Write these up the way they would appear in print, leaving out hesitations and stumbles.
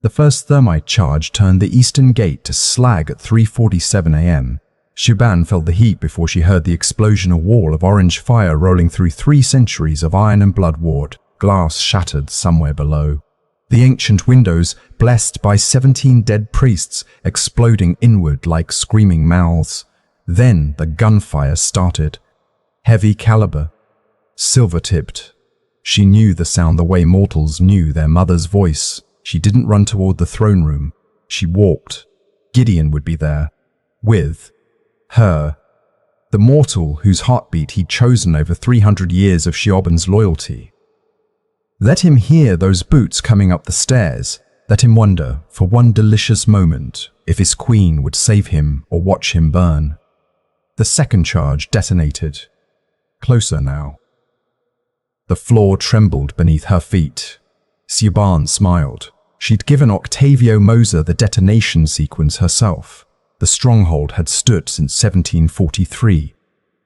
The first thermite charge turned the eastern gate to slag at 3:47 a.m. Siobhan felt the heat before she heard the explosion, a wall of orange fire rolling through 3 centuries of iron and blood ward, glass shattered somewhere below. The ancient windows, blessed by 17 dead priests, exploding inward like screaming mouths. Then the gunfire started. Heavy caliber, silver-tipped. She knew the sound the way mortals knew their mother's voice. She didn't run toward the throne room. She walked. Gideon would be there. With her. The mortal whose heartbeat he'd chosen over 300 years of Siobhan's loyalty. Let him hear those boots coming up the stairs. Let him wonder, for one delicious moment, if his queen would save him or watch him burn. The second charge detonated. Closer now. The floor trembled beneath her feet. Siobhan smiled. She'd given Octavio Moser the detonation sequence herself. The Stronghold had stood since 1743.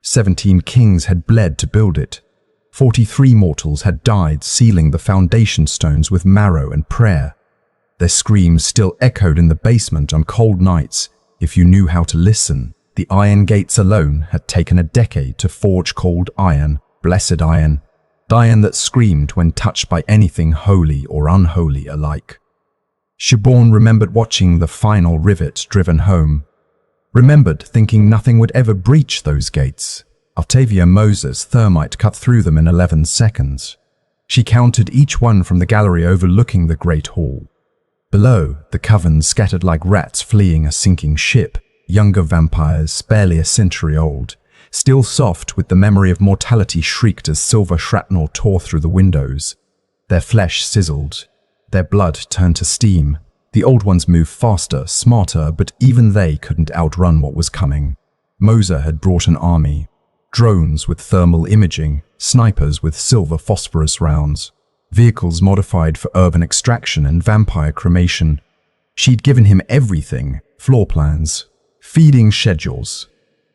17 kings had bled to build it. 43 mortals had died sealing the foundation stones with marrow and prayer. Their screams still echoed in the basement on cold nights. If you knew how to listen, the iron gates alone had taken a decade to forge cold iron, blessed iron. Iron that screamed when touched by anything holy or unholy alike. Siobhan remembered watching the final rivet driven home. Remembered thinking nothing would ever breach those gates. Octavio Moser's thermite cut through them in 11 seconds. She counted each one from the gallery overlooking the great hall. Below, the coven scattered like rats fleeing a sinking ship, younger vampires, barely a century old. Still soft with the memory of mortality shrieked as silver shrapnel tore through the windows. Their flesh sizzled. Their blood turned to steam. The old ones moved faster, smarter, but even they couldn't outrun what was coming. Moser had brought an army. Drones with thermal imaging, snipers with silver phosphorus rounds, vehicles modified for urban extraction and vampire cremation. She'd given him everything, floor plans, feeding schedules,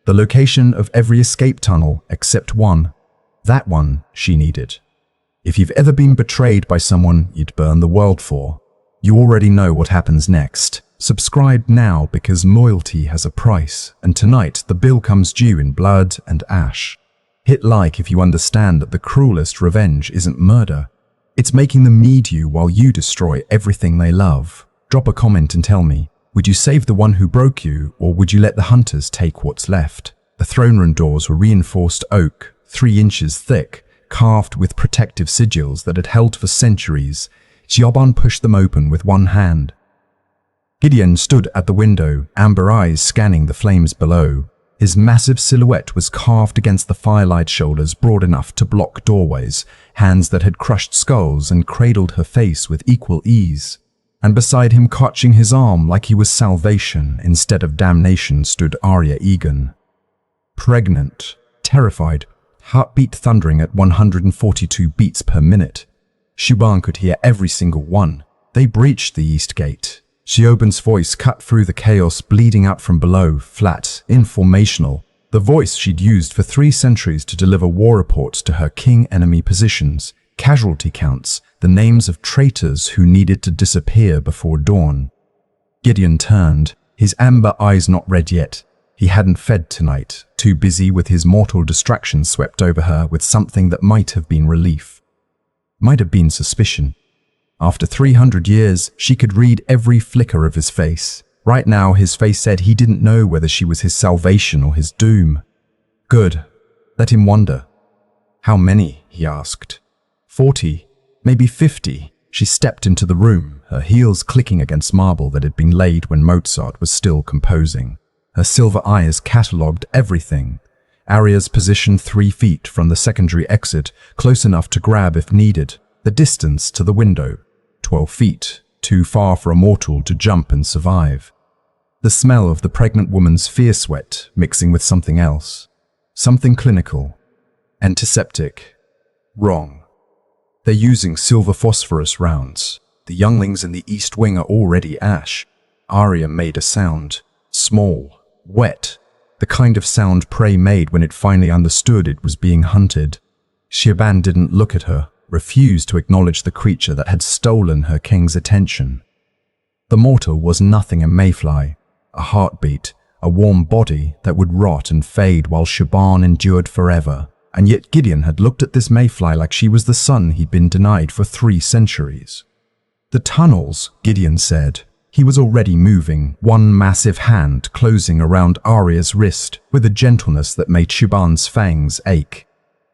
the location of every escape tunnel except one. That one she needed. If you've ever been betrayed by someone you'd burn the world for, you already know what happens next. Subscribe now because loyalty has a price, and tonight the bill comes due in blood and ash. Hit like if you understand that the cruelest revenge isn't murder. It's making them need you while you destroy everything they love. Drop a comment and tell me, would you save the one who broke you, or would you let the hunters take what's left? The throne room doors were reinforced oak, 3 inches thick, carved with protective sigils that had held for centuries. Siobhan pushed them open with one hand. Gideon stood at the window, amber eyes scanning the flames below. His massive silhouette was carved against the firelight, shoulders broad enough to block doorways, hands that had crushed skulls and cradled her face with equal ease. And beside him, clutching his arm like he was salvation instead of damnation, stood Arya Egan. Pregnant, terrified, heartbeat thundering at 142 beats per minute. Siobhan could hear every single one. They breached the east gate. Siobhan's voice cut through the chaos bleeding out from below, flat, informational. The voice she'd used for 3 centuries to deliver war reports to her king-enemy positions, casualty counts, the names of traitors who needed to disappear before dawn. Gideon turned, his amber eyes not red yet. He hadn't fed tonight, too busy with his mortal distractions, swept over her with something that might have been relief. Might have been suspicion. After 300 years, she could read every flicker of his face. Right now, his face said he didn't know whether she was his salvation or his doom. Good. Let him wonder. How many? He asked. 40, maybe 50. She stepped into the room, her heels clicking against marble that had been laid when Mozart was still composing. Her silver eyes catalogued everything. Arya's position 3 feet from the secondary exit, close enough to grab if needed. The distance to the window, 12 feet, too far for a mortal to jump and survive. The smell of the pregnant woman's fear sweat mixing with something else. Something clinical. Antiseptic. Wrong. They're using silver phosphorus rounds. The younglings in the east wing are already ash. Arya made a sound. Small. Wet. The kind of sound prey made when it finally understood it was being hunted. Siobhan didn't look at her, refused to acknowledge the creature that had stolen her king's attention. The mortal was nothing a mayfly, a heartbeat, a warm body that would rot and fade while Siobhan endured forever. And yet Gideon had looked at this mayfly like she was the sun he'd been denied for 3 centuries. The tunnels, Gideon said. He was already moving, one massive hand closing around Arya's wrist with a gentleness that made Siobhan's fangs ache.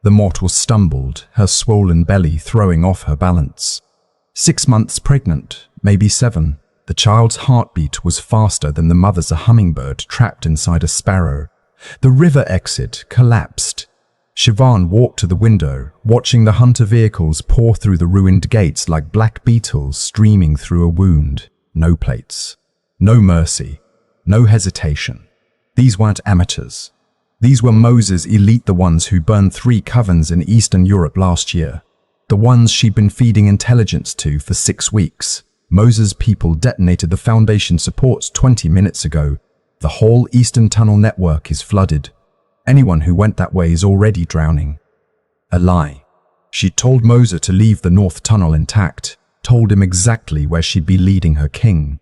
The mortal stumbled, her swollen belly throwing off her balance. 6 months pregnant, maybe 7. The child's heartbeat was faster than the mother's, a hummingbird trapped inside a sparrow. The river exit collapsed. Siobhan walked to the window, watching the hunter vehicles pour through the ruined gates like black beetles streaming through a wound. No plates. No mercy. No hesitation. These weren't amateurs. These were Moses' elite, the ones who burned 3 covens in Eastern Europe last year. The ones she'd been feeding intelligence to for 6 weeks. Moses' people detonated the Foundation supports 20 minutes ago. The whole Eastern Tunnel network is flooded. Anyone who went that way is already drowning. A lie. She'd told Moses to leave the North Tunnel intact, told him exactly where she'd be leading her king.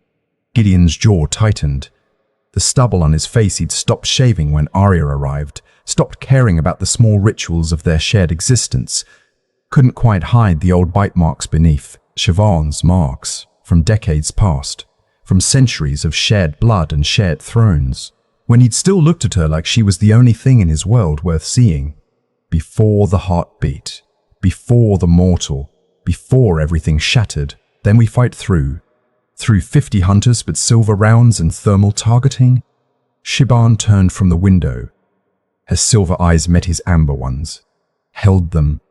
Gideon's jaw tightened. The stubble on his face he'd stopped shaving when Arya arrived, stopped caring about the small rituals of their shared existence. Couldn't quite hide the old bite marks beneath, Siobhan's marks, from decades past, from centuries of shared blood and shared thrones, when he'd still looked at her like she was the only thing in his world worth seeing. Before the heartbeat, before the mortal, before everything shattered, then we fight through 50 hunters but silver rounds and thermal targeting. Siobhan turned from the window. Her silver eyes met his amber ones, held them,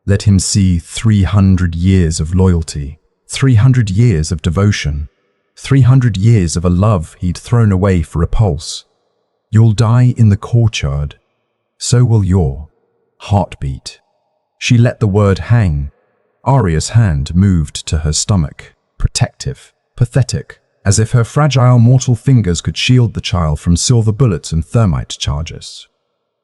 let him see 300 years of loyalty, 300 years of devotion, 300 years of a love he'd thrown away for a pulse. You'll die in the courtyard. So will your heartbeat. She let the word hang. Arya's hand moved to her stomach, protective, pathetic, as if her fragile mortal fingers could shield the child from silver bullets and thermite charges.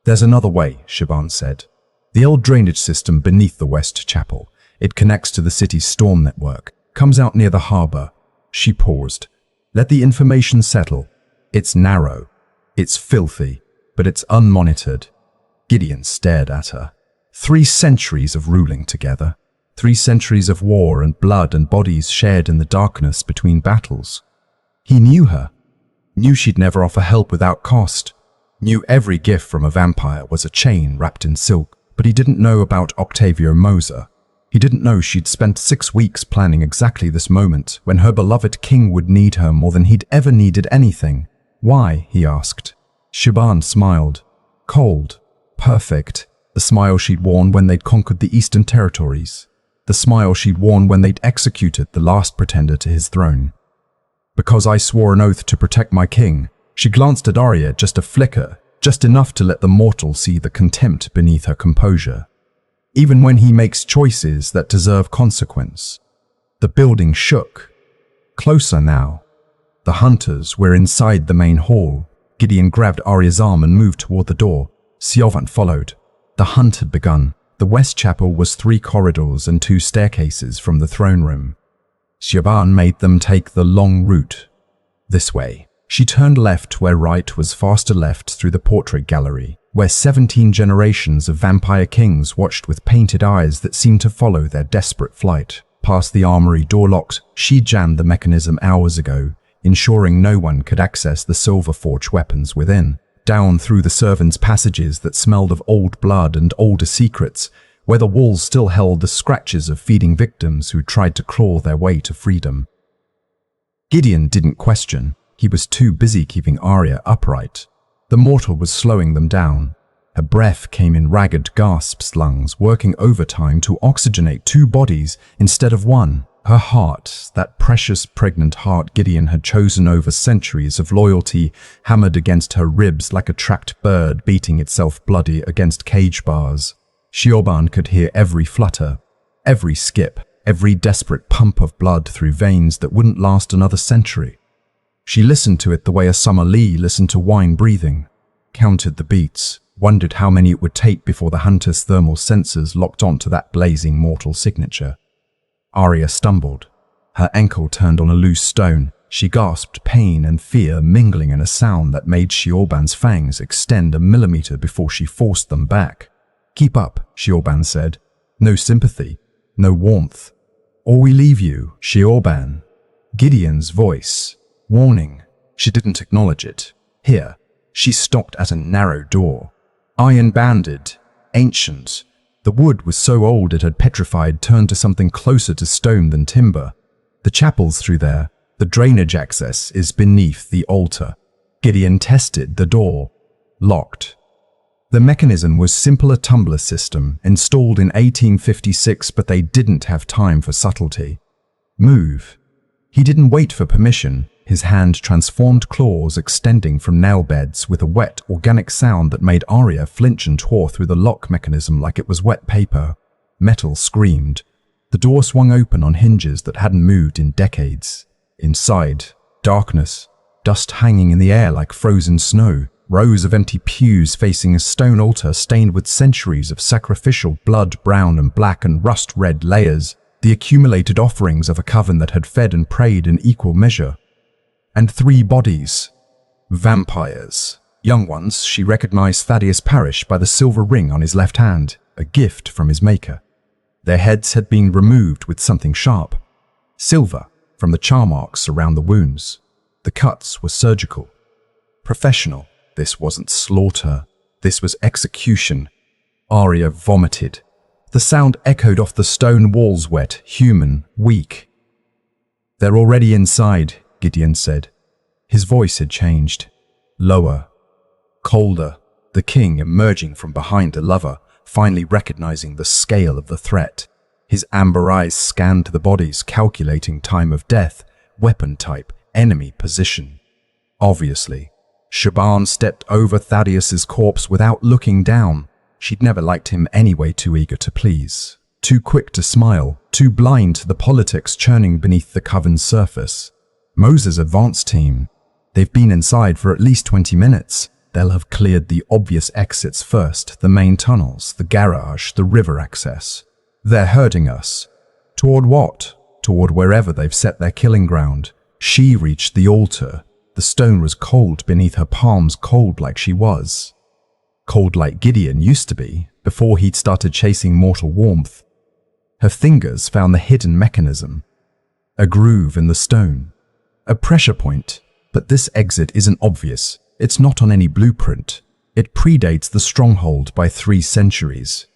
There's another way, Siobhan said. The old drainage system beneath the West Chapel. It connects to the city's storm network, comes out near the harbor. She paused. Let the information settle. It's narrow. It's filthy, but it's unmonitored. Gideon stared at her. 3 centuries of ruling together. 3 centuries of war and blood and bodies shared in the darkness between battles. He knew her. Knew she'd never offer help without cost. Knew every gift from a vampire was a chain wrapped in silk. But he didn't know about Octavio Moser. He didn't know she'd spent 6 weeks planning exactly this moment when her beloved king would need her more than he'd ever needed anything. Why? He asked. Siobhan smiled. Cold. Perfect. The smile she'd worn when they'd conquered the Eastern Territories. The smile she'd worn when they'd executed the last pretender to his throne. Because I swore an oath to protect my king. She glanced at Arya, just a flicker, just enough to let the mortal see the contempt beneath her composure. Even when he makes choices that deserve consequence. The building shook. Closer now. The hunters were inside the main hall. Gideon grabbed Arya's arm and moved toward the door. Siobhan followed. The hunt had begun. The West Chapel was 3 corridors and 2 staircases from the throne room. Siobhan made them take the long route. This way. She turned left where right was faster, left through the portrait gallery, where 17 generations of vampire kings watched with painted eyes that seemed to follow their desperate flight. Past the armory, door locked, she jammed the mechanism hours ago, ensuring no one could access the silver forge weapons within. Down through the servants' passages that smelled of old blood and older secrets, where the walls still held the scratches of feeding victims who tried to claw their way to freedom. Gideon didn't question. He was too busy keeping Arya upright. The mortal was slowing them down. Her breath came in ragged gasps, lungs working overtime to oxygenate 2 bodies instead of 1. Her heart, that precious pregnant heart Gideon had chosen over centuries of loyalty, hammered against her ribs like a trapped bird beating itself bloody against cage bars. Siobhan could hear every flutter, every skip, every desperate pump of blood through veins that wouldn't last another century. She listened to it the way a summer Lee listened to wine breathing, counted the beats, wondered how many it would take before the hunter's thermal sensors locked onto that blazing mortal signature. Arya stumbled. Her ankle turned on a loose stone. She gasped, pain and fear mingling in a sound that made Siobhan's fangs extend a millimeter before she forced them back. "Keep up," Siobhan said. No sympathy, no warmth. "Or we leave you, Siobhan." Gideon's voice. Warning. She didn't acknowledge it. Here, she stopped at a narrow door. Iron-banded, ancient. The wood was so old it had petrified, turned to something closer to stone than timber. The chapel's through there. The drainage access is beneath the altar. Gideon tested the door. Locked. The mechanism was simple, a tumbler system installed in 1856, but they didn't have time for subtlety. Move. He didn't wait for permission. His hand transformed claws extending from nail beds with a wet, organic sound that made Arya flinch and tore through the lock mechanism like it was wet paper. Metal screamed. The door swung open on hinges that hadn't moved in decades. Inside, darkness, dust hanging in the air like frozen snow, rows of empty pews facing a stone altar stained with centuries of sacrificial blood, brown and black and rust-red layers, the accumulated offerings of a coven that had fed and prayed in equal measure. And 3 bodies. Vampires. Young ones. She recognized Thaddeus Parrish by the silver ring on his left hand, a gift from his maker. Their heads had been removed with something sharp. Silver from the char marks around the wounds. The cuts were surgical. Professional. This wasn't slaughter. This was execution. Arya vomited. The sound echoed off the stone walls, wet, human, weak. "They're already inside," Gideon said. His voice had changed. Lower. Colder. The king emerging from behind a lover, finally recognizing the scale of the threat. His amber eyes scanned the bodies, calculating time of death, weapon type, enemy position. Obviously, Siobhan stepped over Thaddeus's corpse without looking down. She'd never liked him anyway, too eager to please, too quick to smile, too blind to the politics churning beneath the coven's surface. Moses' advance team. They've been inside for at least 20 minutes. They'll have cleared the obvious exits first, the main tunnels, the garage, the river access. They're herding us. Toward what? Toward wherever they've set their killing ground. She reached the altar. The stone was cold beneath her palms, cold like she was. Cold like Gideon used to be, before he'd started chasing mortal warmth. Her fingers found the hidden mechanism. A groove in the stone. A pressure point. But this exit isn't obvious. It's not on any blueprint. It predates the Stronghold by 3 centuries.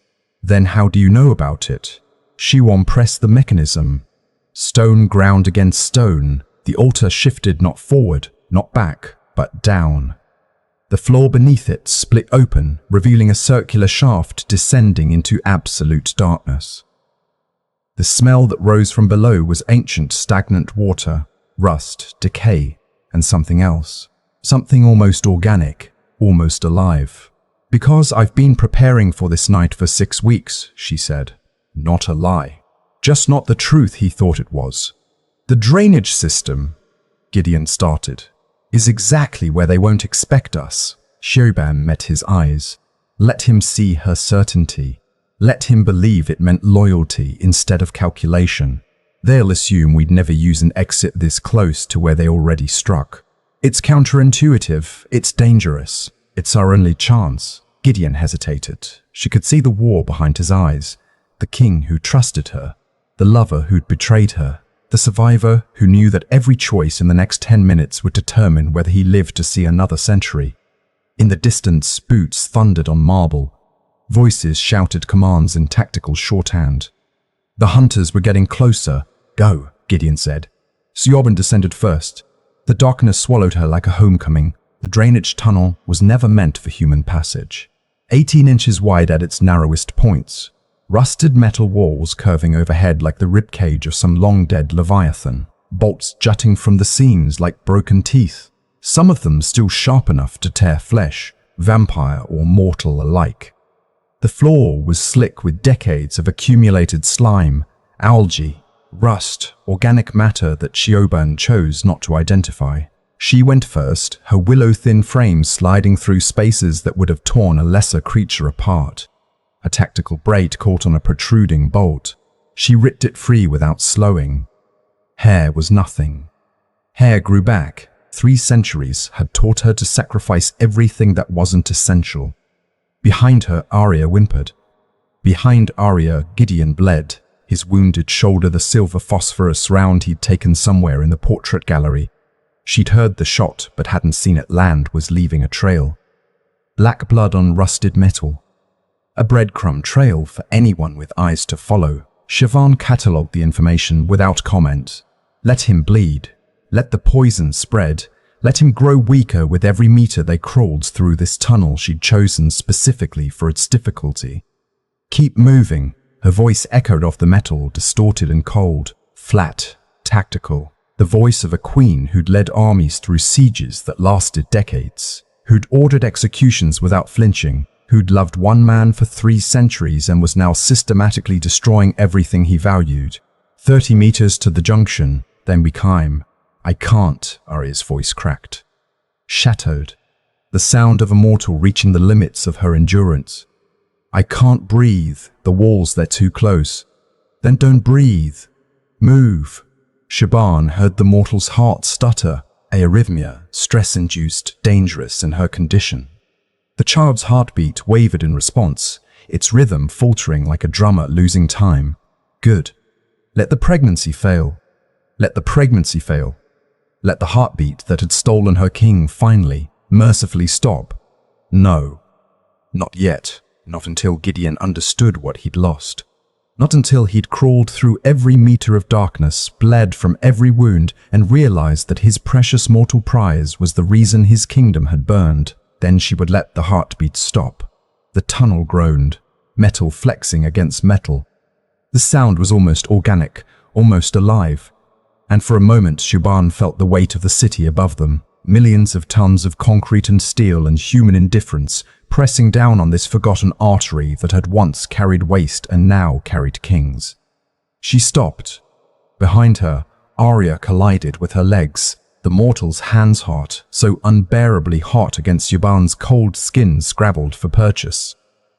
Then how do you know about it? Siobhan pressed the mechanism. Stone ground against stone. The altar shifted not forward, not back, but down. The floor beneath it split open, revealing a circular shaft descending into absolute darkness. The smell that rose from below was ancient, stagnant water, rust, decay, and something else. Something almost organic, almost alive. "Because I've been preparing for this night for 6 weeks," she said. Not a lie. Just not the truth he thought it was. "The drainage system," Gideon started, "is exactly where they won't expect us." Siobhan met his eyes. Let him see her certainty. Let him believe it meant loyalty instead of calculation. They'll assume we'd never use an exit this close to where they already struck. It's counterintuitive. It's dangerous. It's our only chance. Gideon hesitated. She could see the war behind his eyes. The king who trusted her. The lover who'd betrayed her. The survivor who knew that every choice in the next 10 minutes would determine whether he lived to see another century. In the distance, boots thundered on marble. Voices shouted commands in tactical shorthand. The hunters were getting closer. "Go," Gideon said. Siobhan descended first. The darkness swallowed her like a homecoming. The drainage tunnel was never meant for human passage. 18 inches wide at its narrowest points. Rusted metal walls curving overhead like the ribcage of some long-dead leviathan. Bolts jutting from the seams like broken teeth. Some of them still sharp enough to tear flesh, vampire or mortal alike. The floor was slick with decades of accumulated slime, algae, rust, organic matter that Siobhan chose not to identify. She went first, her willow-thin frame sliding through spaces that would have torn a lesser creature apart. A tactical braid caught on a protruding bolt. She ripped it free without slowing. Hair was nothing. Hair grew back. 3 centuries had taught her to sacrifice everything that wasn't essential. Behind her, Arya whimpered. Behind Arya, Gideon bled, his wounded shoulder the silver phosphorus round he'd taken somewhere in the portrait gallery. She'd heard the shot, but hadn't seen it land, was leaving a trail. Black blood on rusted metal. A breadcrumb trail for anyone with eyes to follow. Siobhan catalogued the information without comment. Let him bleed. Let the poison spread. Let him grow weaker with every meter they crawled through this tunnel she'd chosen specifically for its difficulty. Keep moving. Her voice echoed off the metal, distorted and cold, flat, tactical. The voice of a queen who'd led armies through sieges that lasted decades, who'd ordered executions without flinching, who'd loved one man for 3 centuries and was now systematically destroying everything he valued. 30 meters to the junction, then we climb. I can't, Arya's voice cracked. Shadowed. The sound of a mortal reaching the limits of her endurance. I can't breathe. The walls, they're too close. Then don't breathe. Move. Siobhan heard the mortal's heart stutter, arrhythmia, stress-induced, dangerous in her condition. The child's heartbeat wavered in response, its rhythm faltering like a drummer losing time. Good. Let the pregnancy fail. Let the pregnancy fail. Let the heartbeat that had stolen her king finally, mercifully stop. No. Not yet. Not until Gideon understood what he'd lost. Not until he'd crawled through every meter of darkness, bled from every wound, and realized that his precious mortal prize was the reason his kingdom had burned. Then she would let the heartbeat stop. The tunnel groaned, metal flexing against metal. The sound was almost organic, almost alive. And for a moment Siobhan felt the weight of the city above them, millions of tons of concrete and steel and human indifference, pressing down on this forgotten artery that had once carried waste and now carried kings. She stopped. Behind her, Arya collided with her legs, the mortal's hands hot, so unbearably hot against Siobhan's cold skin scrabbled for purchase.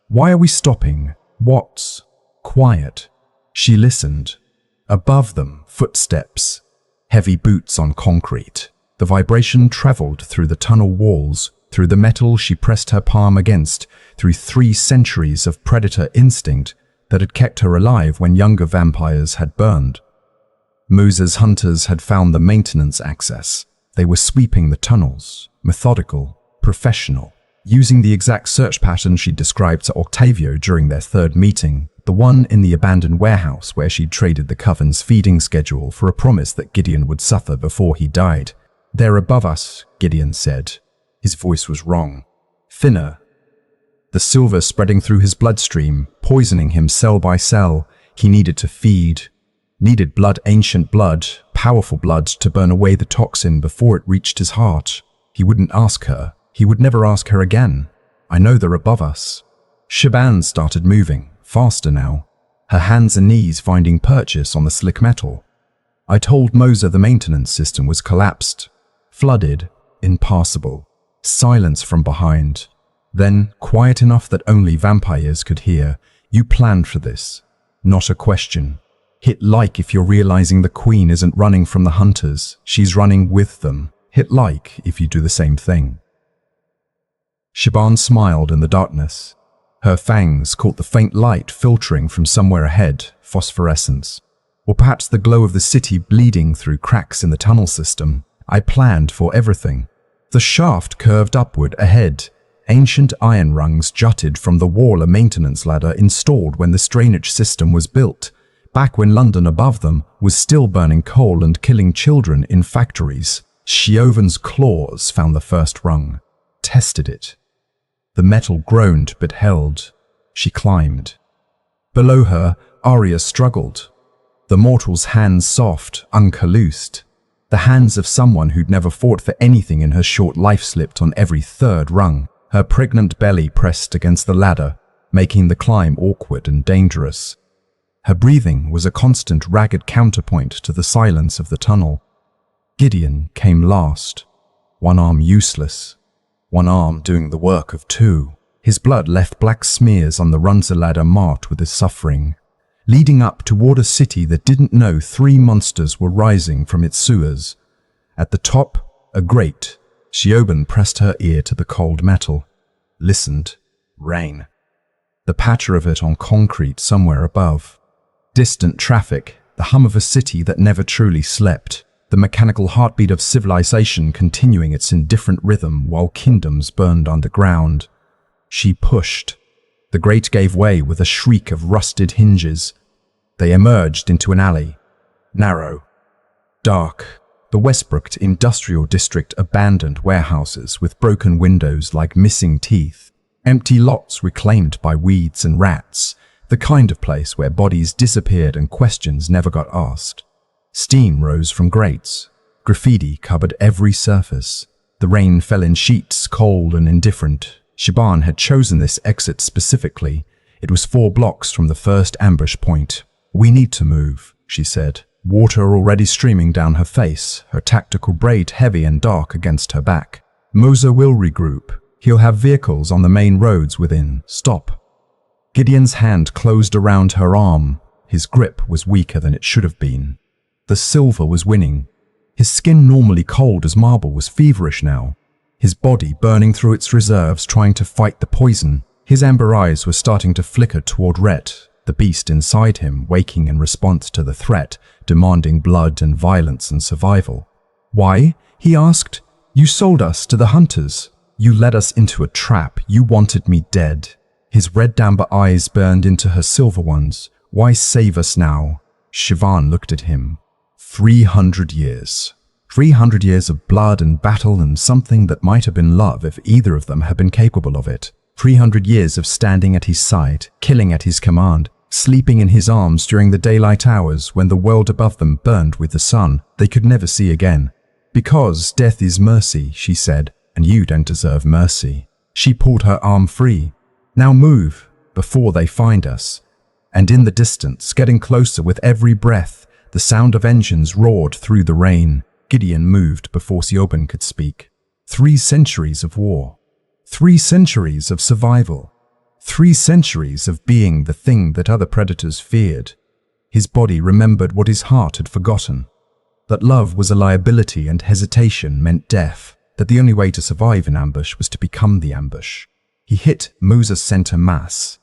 Why are we stopping? What's quiet? She listened. Above them, footsteps, heavy boots on concrete. The vibration traveled through the tunnel walls, through the metal she pressed her palm against, through 3 centuries of predator instinct that had kept her alive when younger vampires had burned. Musa's hunters had found the maintenance access. They were sweeping the tunnels, methodical, professional, using the exact search pattern she'd described to Octavio during their 3rd meeting, the one in the abandoned warehouse where she'd traded the coven's feeding schedule for a promise that Gideon would suffer before he died. They're above us, Gideon said. His voice was wrong. Thinner. The silver spreading through his bloodstream, poisoning him cell by cell. He needed to feed. Needed blood, ancient blood, powerful blood to burn away the toxin before it reached his heart. He wouldn't ask her. He would never ask her again. I know they're above us. Siobhan started moving, faster now, her hands and knees finding purchase on the slick metal. I told Mosa the maintenance system was collapsed, flooded, impassable. Silence from behind. Then, quiet enough that only vampires could hear. You planned for this. Not a question. Hit like if you're realizing the queen isn't running from the hunters. She's running with them. Hit like if you do the same thing. Siobhan smiled in the darkness. Her fangs caught the faint light filtering from somewhere ahead, phosphorescence. Or perhaps the glow of the city bleeding through cracks in the tunnel system. I planned for everything. The shaft curved upward ahead. Ancient iron rungs jutted from the wall, a maintenance ladder installed when the drainage system was built, back when London above them was still burning coal and killing children in factories. Siobhan's claws found the first rung, tested it. The metal groaned but held. She climbed. Below her, Arya struggled. The mortal's hands soft, uncalloused. The hands of someone who'd never fought for anything in her short life slipped on every 3rd rung. Her pregnant belly pressed against the ladder, making the climb awkward and dangerous. Her breathing was a constant ragged counterpoint to the silence of the tunnel. Gideon came last, one arm useless, one arm doing the work of 2. His blood left black smears on the runza ladder marked with his suffering. leading up toward a city that didn't know 3 monsters were rising from its sewers. At the top, a grate. Siobhan pressed her ear to the cold metal. Listened. Rain. The patter of it on concrete somewhere above. Distant traffic, the hum of a city that never truly slept. The mechanical heartbeat of civilization continuing its indifferent rhythm while kingdoms burned underground. She pushed. The grate gave way with a shriek of rusted hinges. They emerged into an alley. Narrow. Dark. The Westbrook industrial district abandoned warehouses with broken windows like missing teeth. Empty lots reclaimed by weeds and rats. The kind of place where bodies disappeared and questions never got asked. Steam rose from grates. Graffiti covered every surface. The rain fell in sheets, cold and indifferent. Siobhan had chosen this exit specifically. It was 4 blocks from the first ambush point. "We need to move," she said, water already streaming down her face, her tactical braid heavy and dark against her back. "Moser will regroup. He'll have vehicles on the main roads within. Stop." Gideon's hand closed around her arm. His grip was weaker than it should have been. The silver was winning. His skin, normally cold as marble, was feverish now. His body burning through its reserves, trying to fight the poison. His amber eyes were starting to flicker toward Rhett, the beast inside him, waking in response to the threat, demanding blood and violence and survival. "Why?" he asked. "You sold us to the hunters. You led us into a trap. You wanted me dead." His red amber eyes burned into her silver ones. "Why save us now?" Siobhan looked at him. 300 years. 300 years of blood and battle and something that might have been love if either of them had been capable of it. 300 years of standing at his side, killing at his command, sleeping in his arms during the daylight hours when the world above them burned with the sun they could never see again. "Because death is mercy," she said, "and you don't deserve mercy." She pulled her arm free. "Now move, before they find us." And in the distance, getting closer with every breath, the sound of engines roared through the rain. Gideon moved before Siobhan could speak. 3 centuries of war. 3 centuries of survival. 3 centuries of being the thing that other predators feared. His body remembered what his heart had forgotten. That love was a liability and hesitation meant death. That the only way to survive an ambush was to become the ambush. He hit Moser's center mass.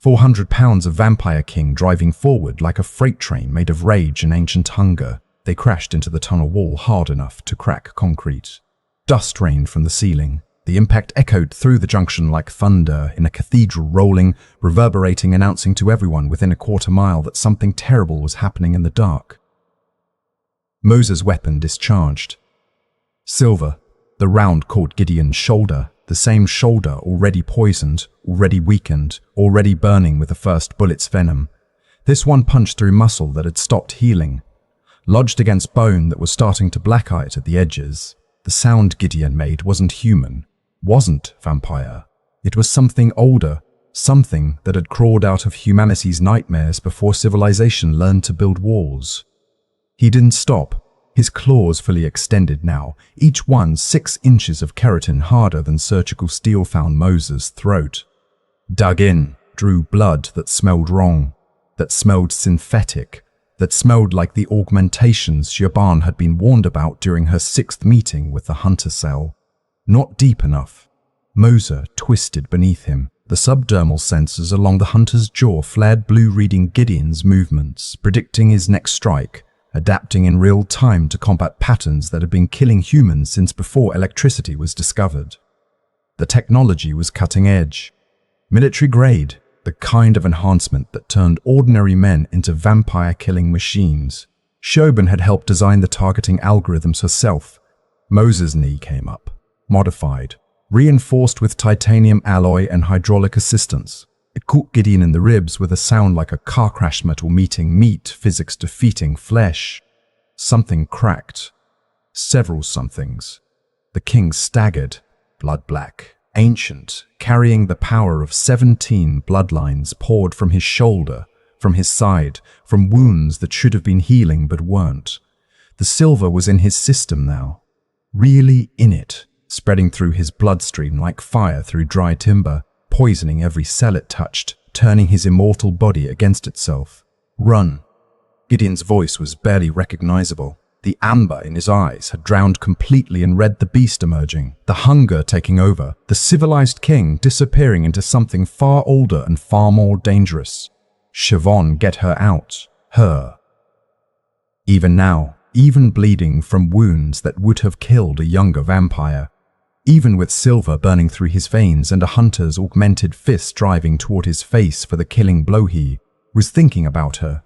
400 pounds of Vampire King driving forward like a freight train made of rage and ancient hunger. They crashed into the tunnel wall hard enough to crack concrete. Dust rained from the ceiling. The impact echoed through the junction like thunder in a cathedral, rolling, reverberating, announcing to everyone within a quarter mile that something terrible was happening in the dark. Moser's weapon discharged. Silver. The round caught Gideon's shoulder, the same shoulder already poisoned, already weakened, already burning with the first bullet's venom. This one punched through muscle that had stopped healing, lodged against bone that was starting to black-eye at the edges. The sound Gideon made wasn't human, wasn't vampire. It was something older, something that had crawled out of humanity's nightmares before civilization learned to build walls. He didn't stop. His claws fully extended now, each one 6 inches of keratin harder than surgical steel found Moser's throat. Dug in, drew blood that smelled wrong, that smelled synthetic, that smelled like the augmentations Siobhan had been warned about during her 6th meeting with the hunter cell. Not deep enough. Moser twisted beneath him. The subdermal sensors along the hunter's jaw flared blue, reading Gideon's movements, predicting his next strike, adapting in real time to combat patterns that had been killing humans since before electricity was discovered. The technology was cutting edge. Military grade, the kind of enhancement that turned ordinary men into vampire-killing machines. Siobhan had helped design the targeting algorithms herself. Moser's knee came up, modified, reinforced with titanium alloy and hydraulic assistance. It caught Gideon in the ribs with a sound like a car crash, metal meeting meat, physics defeating flesh. Something cracked. Several somethings. The king staggered, blood black, ancient, carrying the power of 17 bloodlines poured from his shoulder, from his side, from wounds that should have been healing but weren't. The silver was in his system now. Really in it, spreading through his bloodstream like fire through dry timber, poisoning every cell it touched, turning his immortal body against itself. Run. Gideon's voice was barely recognizable. The amber in his eyes had drowned completely and read the beast emerging, the hunger taking over, the civilized king disappearing into something far older and far more dangerous. Siobhan, get her out. Her. Even now, even bleeding from wounds that would have killed a younger vampire, even with silver burning through his veins and a hunter's augmented fist driving toward his face for the killing blow, he was thinking about her.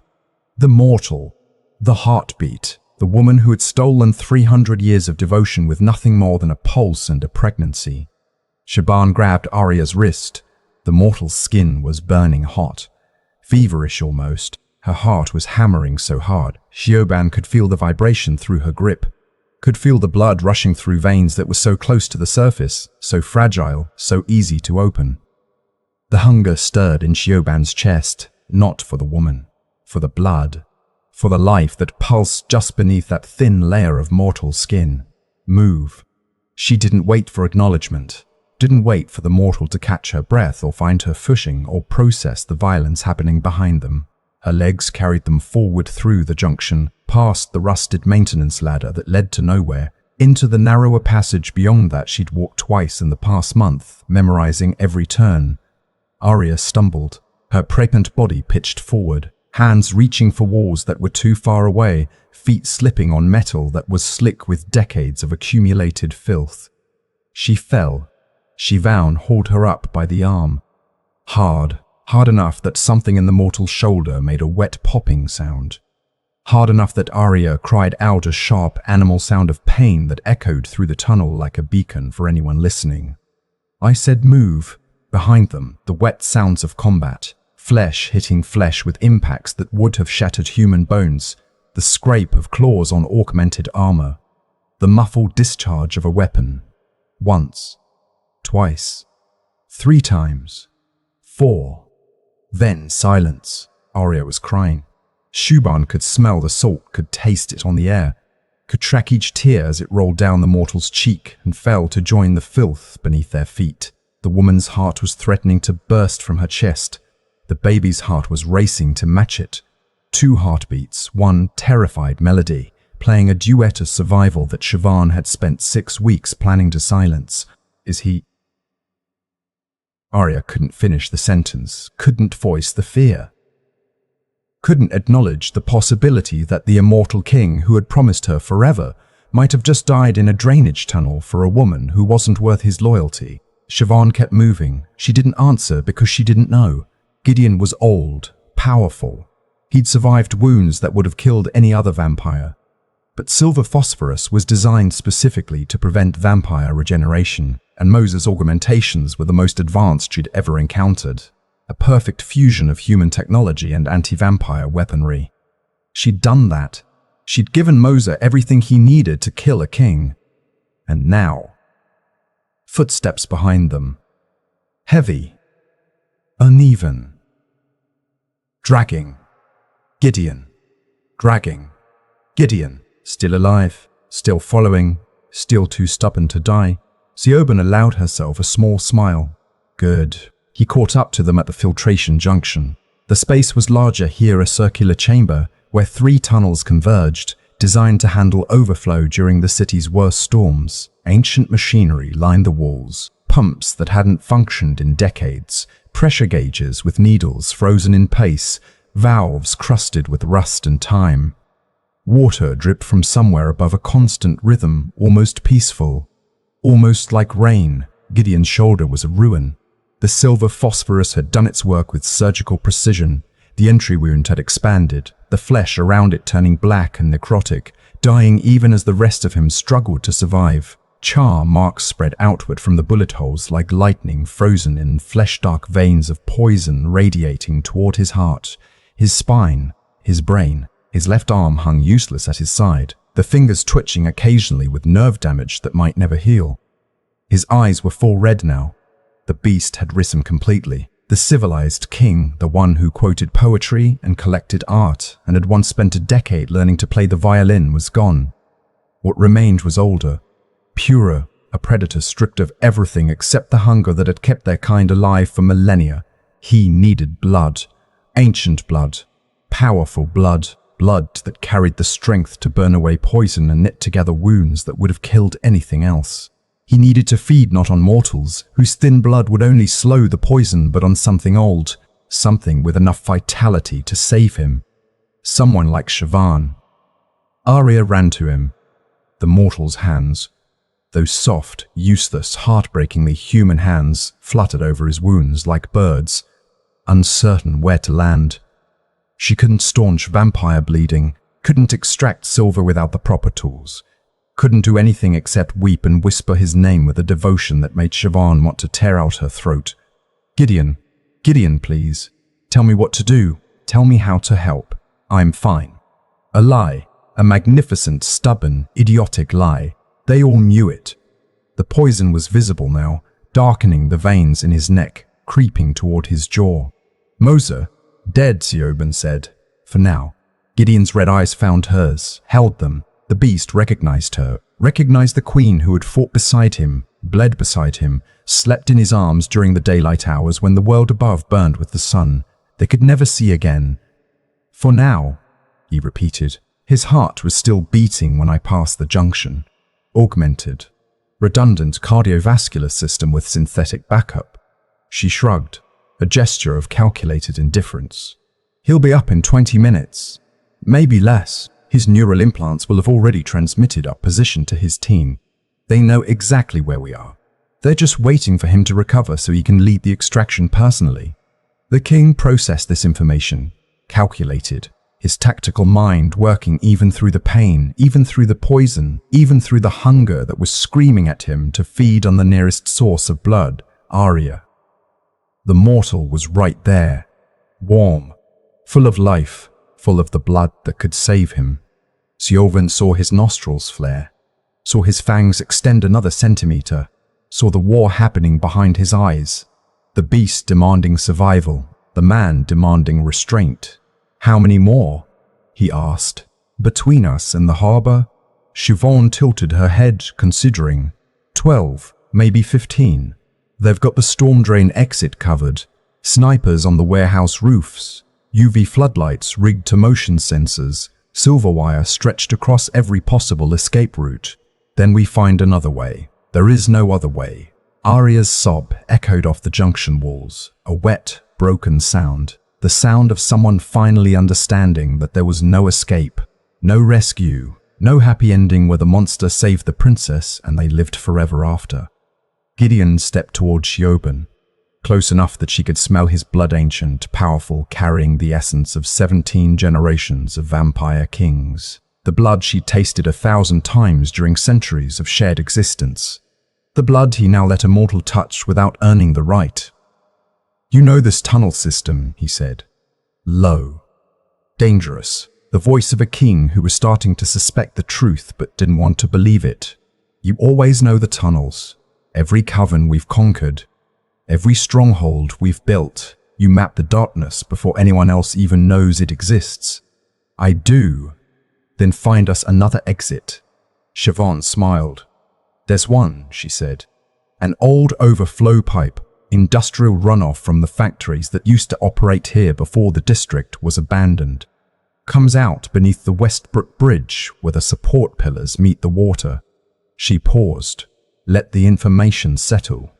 The mortal, the heartbeat, the woman who had stolen 300 years of devotion with nothing more than a pulse and a pregnancy. Siobhan grabbed Arya's wrist. The mortal's skin was burning hot, feverish almost. Her heart was hammering so hard. Siobhan could feel the vibration through her grip, could feel the blood rushing through veins that were so close to the surface, so fragile, so easy to open. The hunger stirred in Siobhan's chest, not for the woman, for the blood, for the life that pulsed just beneath that thin layer of mortal skin. Move. She didn't wait for acknowledgement, didn't wait for the mortal to catch her breath or find her footing or process the violence happening behind them. Her legs carried them forward through the junction, past the rusted maintenance ladder that led to nowhere, into the narrower passage beyond that she'd walked twice in the past month, memorizing every turn. Arya stumbled, her pregnant body pitched forward, hands reaching for walls that were too far away, feet slipping on metal that was slick with decades of accumulated filth. She fell. Siobhan hauled her up by the arm. Hard enough that something in the mortal's shoulder made a wet popping sound. Hard enough that Arya cried out a sharp animal sound of pain that echoed through the tunnel like a beacon for anyone listening. I said move. Behind them, the wet sounds of combat. Flesh hitting flesh with impacts that would have shattered human bones, the scrape of claws on augmented armor, the muffled discharge of a weapon. Once, twice, 3 times, 4. Then silence. Arya was crying. Siobhan could smell the salt, could taste it on the air, could track each tear as it rolled down the mortal's cheek and fell to join the filth beneath their feet. The woman's heart was threatening to burst from her chest. The baby's heart was racing to match it. 2 heartbeats, one terrified melody, playing a duet of survival that Siobhan had spent 6 weeks planning to silence. Is he... Arya couldn't finish the sentence, couldn't voice the fear. Couldn't acknowledge the possibility that the immortal king who had promised her forever might have just died in a drainage tunnel for a woman who wasn't worth his loyalty. Siobhan kept moving. She didn't answer because she didn't know. Gideon was old, powerful. He'd survived wounds that would have killed any other vampire. But silver phosphorus was designed specifically to prevent vampire regeneration, and Moses' augmentations were the most advanced she'd ever encountered. A perfect fusion of human technology and anti-vampire weaponry. She'd done that. She'd given Moses everything he needed to kill a king. And now... Footsteps behind them. Heavy. Uneven. Dragging. Gideon. Dragging. Gideon. Still alive. Still following. Still too stubborn to die. Siobhan allowed herself a small smile. Good. He caught up to them at the filtration junction. The space was larger here, a circular chamber where 3 tunnels converged, designed to handle overflow during the city's worst storms. Ancient machinery lined the walls, pumps that hadn't functioned in decades, pressure gauges with needles frozen in place, valves crusted with rust and time. Water dripped from somewhere above a constant rhythm, almost peaceful. Almost like rain. Gideon's shoulder was a ruin. The silver phosphorus had done its work with surgical precision. The entry wound had expanded, the flesh around it turning black and necrotic, dying even as the rest of him struggled to survive. Char marks spread outward from the bullet holes like lightning frozen in flesh-dark veins of poison radiating toward his heart, his spine, his brain. His left arm hung useless at his side, the fingers twitching occasionally with nerve damage that might never heal. His eyes were full red now. The beast had risen completely. The civilized king, the one who quoted poetry and collected art and had once spent a decade learning to play the violin, was gone. What remained was older, purer, a predator stripped of everything except the hunger that had kept their kind alive for millennia. He needed blood, ancient blood, Powerful blood, blood that carried the strength to burn away poison and knit together wounds that would have killed anything else. He needed to feed not on mortals, whose thin blood would only slow the poison, but on something old, something with enough vitality to save him. Someone like Siobhan. Arya ran to him. The mortal's hands, those soft, useless, heartbreakingly human hands, fluttered over his wounds like birds, uncertain where to land. She couldn't staunch vampire bleeding, couldn't extract silver without the proper tools, couldn't do anything except weep and whisper his name with a devotion that made Siobhan want to tear out her throat. Gideon, Gideon, please. Tell me what to do. Tell me how to help. I'm fine. A lie. A magnificent, stubborn, idiotic lie. They all knew it. The poison was visible now, darkening the veins in his neck, creeping toward his jaw. Moser, dead, Siobhan said. For now. Gideon's red eyes found hers, held them. The beast recognized her, recognized the queen who had fought beside him, bled beside him, slept in his arms during the daylight hours when the world above burned with the sun. They could never see again. For now, he repeated. His heart was still beating when I passed the junction. Augmented, redundant cardiovascular system with synthetic backup. She shrugged, a gesture of calculated indifference. He'll be up in 20 minutes. Maybe less. His neural implants will have already transmitted our position to his team. They know exactly where we are. They're just waiting for him to recover so he can lead the extraction personally. The king processed this information, calculated, his tactical mind working even through the pain, even through the poison, even through the hunger that was screaming at him to feed on the nearest source of blood, Arya. The mortal was right there, warm, full of life, full of the blood that could save him. Siobhan saw his nostrils flare, saw his fangs extend another centimeter, saw the war happening behind his eyes, the beast demanding survival, the man demanding restraint. How many more? He asked. Between us and the harbor? Siobhan tilted her head, considering. 12, maybe 15. They've got the storm drain exit covered, snipers on the warehouse roofs, UV floodlights rigged to motion sensors, silver wire stretched across every possible escape route. Then we find another way. There is no other way. Arya's sob echoed off the junction walls, a wet, broken sound. The sound of someone finally understanding that there was no escape, no rescue, no happy ending where the monster saved the princess and they lived forever after. Gideon stepped toward Siobhan, close enough that she could smell his blood, ancient, powerful, carrying the essence of 17 generations of vampire kings. The blood she'd tasted 1,000 times during centuries of shared existence. The blood he now let a mortal touch without earning the right. You know this tunnel system, he said. Low. Dangerous. The voice of a king who was starting to suspect the truth but didn't want to believe it. You always know the tunnels. Every coven we've conquered. Every stronghold we've built. You map the darkness before anyone else even knows it exists. I do. Then find us another exit. Siobhan smiled. There's one, she said. An old overflow pipe. Industrial runoff from the factories that used to operate here before the district was abandoned. Comes out beneath the Westbrook Bridge where the support pillars meet the water. She paused. Let the information settle.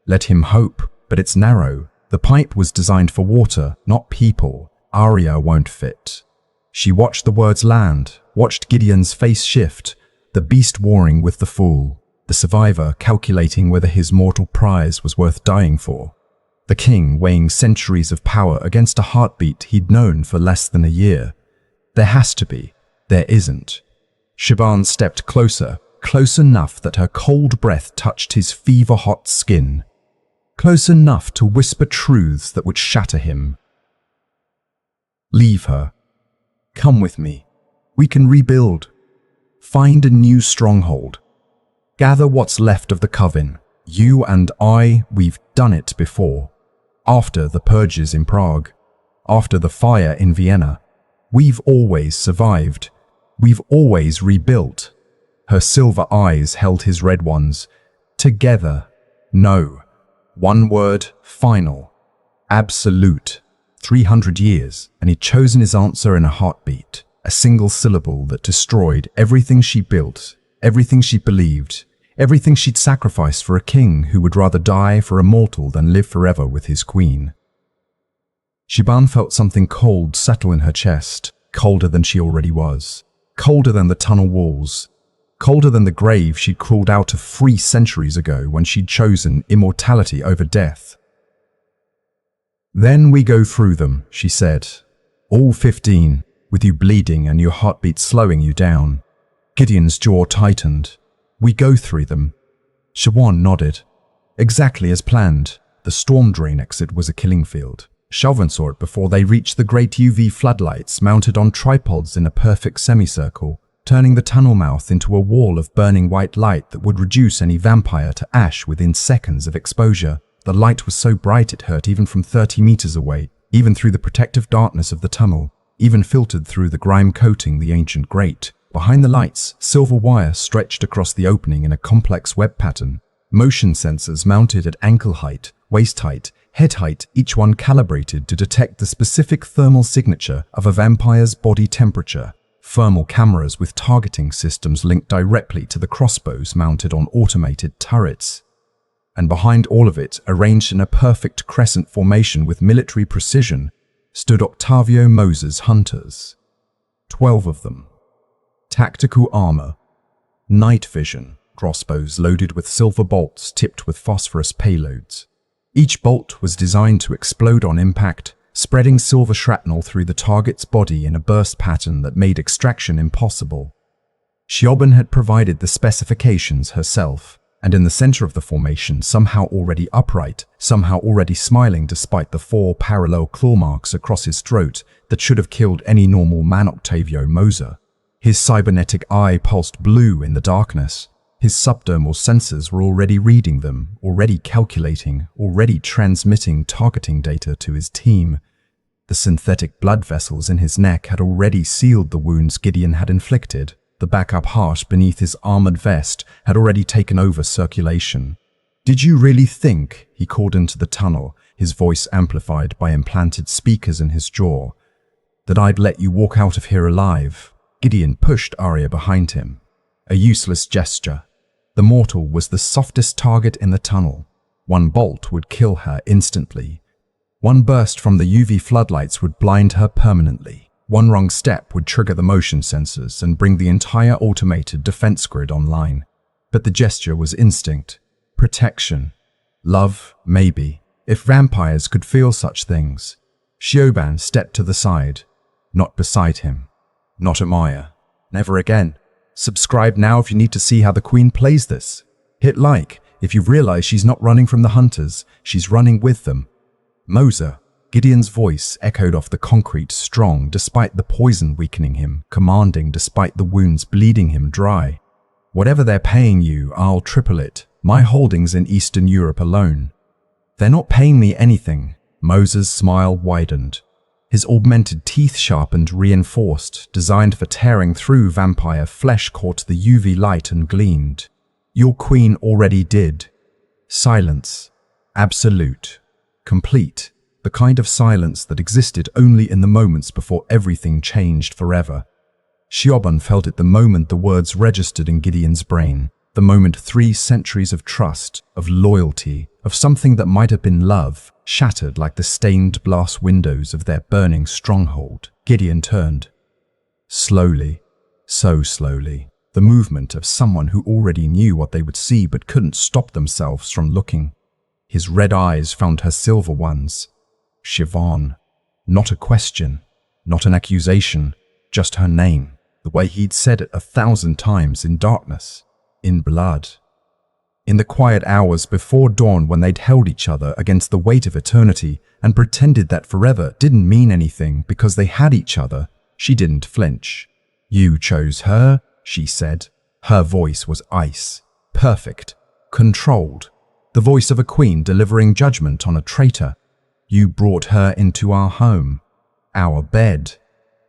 Let him hope, but it's narrow. The pipe was designed for water, not people. Arya won't fit. She watched the words land, watched Gideon's face shift, the beast warring with the fool. The survivor calculating whether his mortal prize was worth dying for. The king weighing centuries of power against a heartbeat he'd known for less than a year. There has to be. There isn't. Siobhan stepped closer, close enough that her cold breath touched his fever-hot skin. Close enough to whisper truths that would shatter him. Leave her. Come with me. We can rebuild. Find a new stronghold. Gather what's left of the coven. You and I, we've done it before. After the purges in Prague. After the fire in Vienna. We've always survived. We've always rebuilt. Her silver eyes held his red ones. Together. No. One word, final. Absolute. 300 years, and he'd chosen his answer in a heartbeat, a single syllable that destroyed everything she built, everything she believed, everything she'd sacrificed for a king who would rather die for a mortal than live forever with his queen. Siobhan felt something cold settle in her chest, colder than she already was, colder than the tunnel walls, colder than the grave she'd crawled out of 3 centuries ago when she'd chosen immortality over death. "Then we go through them," she said. "All 15, with you bleeding and your heartbeat slowing you down." Gideon's jaw tightened. "We go through them." Siobhan nodded. Exactly as planned. The storm drain exit was a killing field. Siobhan saw it before they reached the great UV floodlights mounted on tripods in a perfect semicircle, turning the tunnel mouth into a wall of burning white light that would reduce any vampire to ash within seconds of exposure. The light was so bright it hurt even from 30 meters away, even through the protective darkness of the tunnel, even filtered through the grime coating the ancient grate. Behind the lights, silver wire stretched across the opening in a complex web pattern. Motion sensors mounted at ankle height, waist height, head height, each one calibrated to detect the specific thermal signature of a vampire's body temperature. Thermal cameras with targeting systems linked directly to the crossbows mounted on automated turrets. And behind all of it, arranged in a perfect crescent formation with military precision, stood Octavio Moses hunters. 12 of them. Tactical armor, night vision, crossbows loaded with silver bolts tipped with phosphorus payloads. Each bolt was designed to explode on impact, spreading silver shrapnel through the target's body in a burst pattern that made extraction impossible. Siobhan had provided the specifications herself, and in the center of the formation, somehow already upright, somehow already smiling despite the 4 parallel claw marks across his throat that should have killed any normal man, Octavio Moses. His cybernetic eye pulsed blue in the darkness. His subdermal sensors were already reading them, already calculating, already transmitting targeting data to his team. The synthetic blood vessels in his neck had already sealed the wounds Gideon had inflicted. The backup heart beneath his armored vest had already taken over circulation. "Did you really think," he called into the tunnel, his voice amplified by implanted speakers in his jaw, "that I'd let you walk out of here alive?" Gideon pushed Arya behind him. A useless gesture. The mortal was the softest target in the tunnel. One bolt would kill her instantly. One burst from the UV floodlights would blind her permanently. One wrong step would trigger the motion sensors and bring the entire automated defense grid online. But the gesture was instinct. Protection. Love, maybe. If vampires could feel such things. Siobhan stepped to the side. Not beside him. Not admire. Never again. Subscribe now if you need to see how the Queen plays this. Hit like if you've realized she's not running from the hunters, she's running with them. Moses. Gideon's voice echoed off the concrete, strong despite the poison weakening him, commanding despite the wounds bleeding him dry. "Whatever they're paying you, I'll triple it. My holdings in Eastern Europe alone." "They're not paying me anything." Moses' smile widened. His augmented teeth sharpened, reinforced, designed for tearing through vampire flesh, caught the UV light and gleamed. "Your queen already did." Silence. Absolute. Complete. The kind of silence that existed only in the moments before everything changed forever. Siobhan felt it the moment the words registered in Gideon's brain. The moment 3 centuries of trust, of loyalty, of something that might have been love, shattered like the stained glass windows of their burning stronghold. Gideon turned. Slowly, so slowly, the movement of someone who already knew what they would see but couldn't stop themselves from looking. His red eyes found her silver ones. Siobhan. Not a question, not an accusation, just her name, the way he'd said it 1,000 times in darkness, in blood. In the quiet hours before dawn when they'd held each other against the weight of eternity and pretended that forever didn't mean anything because they had each other, she didn't flinch. "You chose her," she said. Her voice was ice, perfect, controlled, the voice of a queen delivering judgment on a traitor. "You brought her into our home, our bed,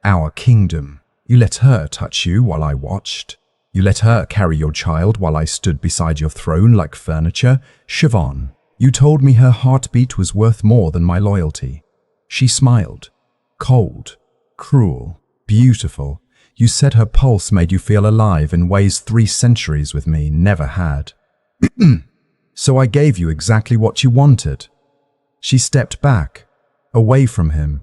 our kingdom. You let her touch you while I watched. You let her carry your child while I stood beside your throne like furniture. Siobhan, you told me her heartbeat was worth more than my loyalty. She smiled. Cold, cruel, beautiful. You said her pulse made you feel alive in ways 3 centuries with me never had. So I gave you exactly what you wanted. She stepped back, away from him,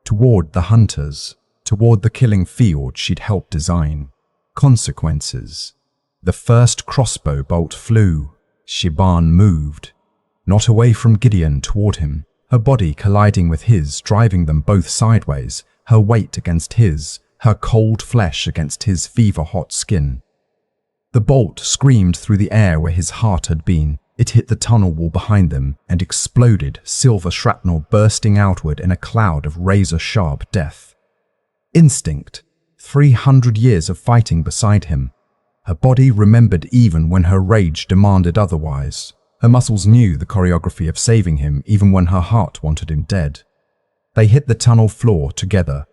toward the hunters, toward the killing field she'd helped design. Consequences. The first crossbow bolt flew. Siobhan moved, not away from Gideon, toward him, her body colliding with his, driving them both sideways, her weight against his, her cold flesh against his fever-hot skin. The bolt screamed through the air where his heart had been. It hit the tunnel wall behind them and exploded, silver shrapnel bursting outward in a cloud of razor-sharp death. Instinct. 300 years of fighting beside him. Her body remembered even when her rage demanded otherwise. Her muscles knew the choreography of saving him even when her heart wanted him dead. They hit the tunnel floor together.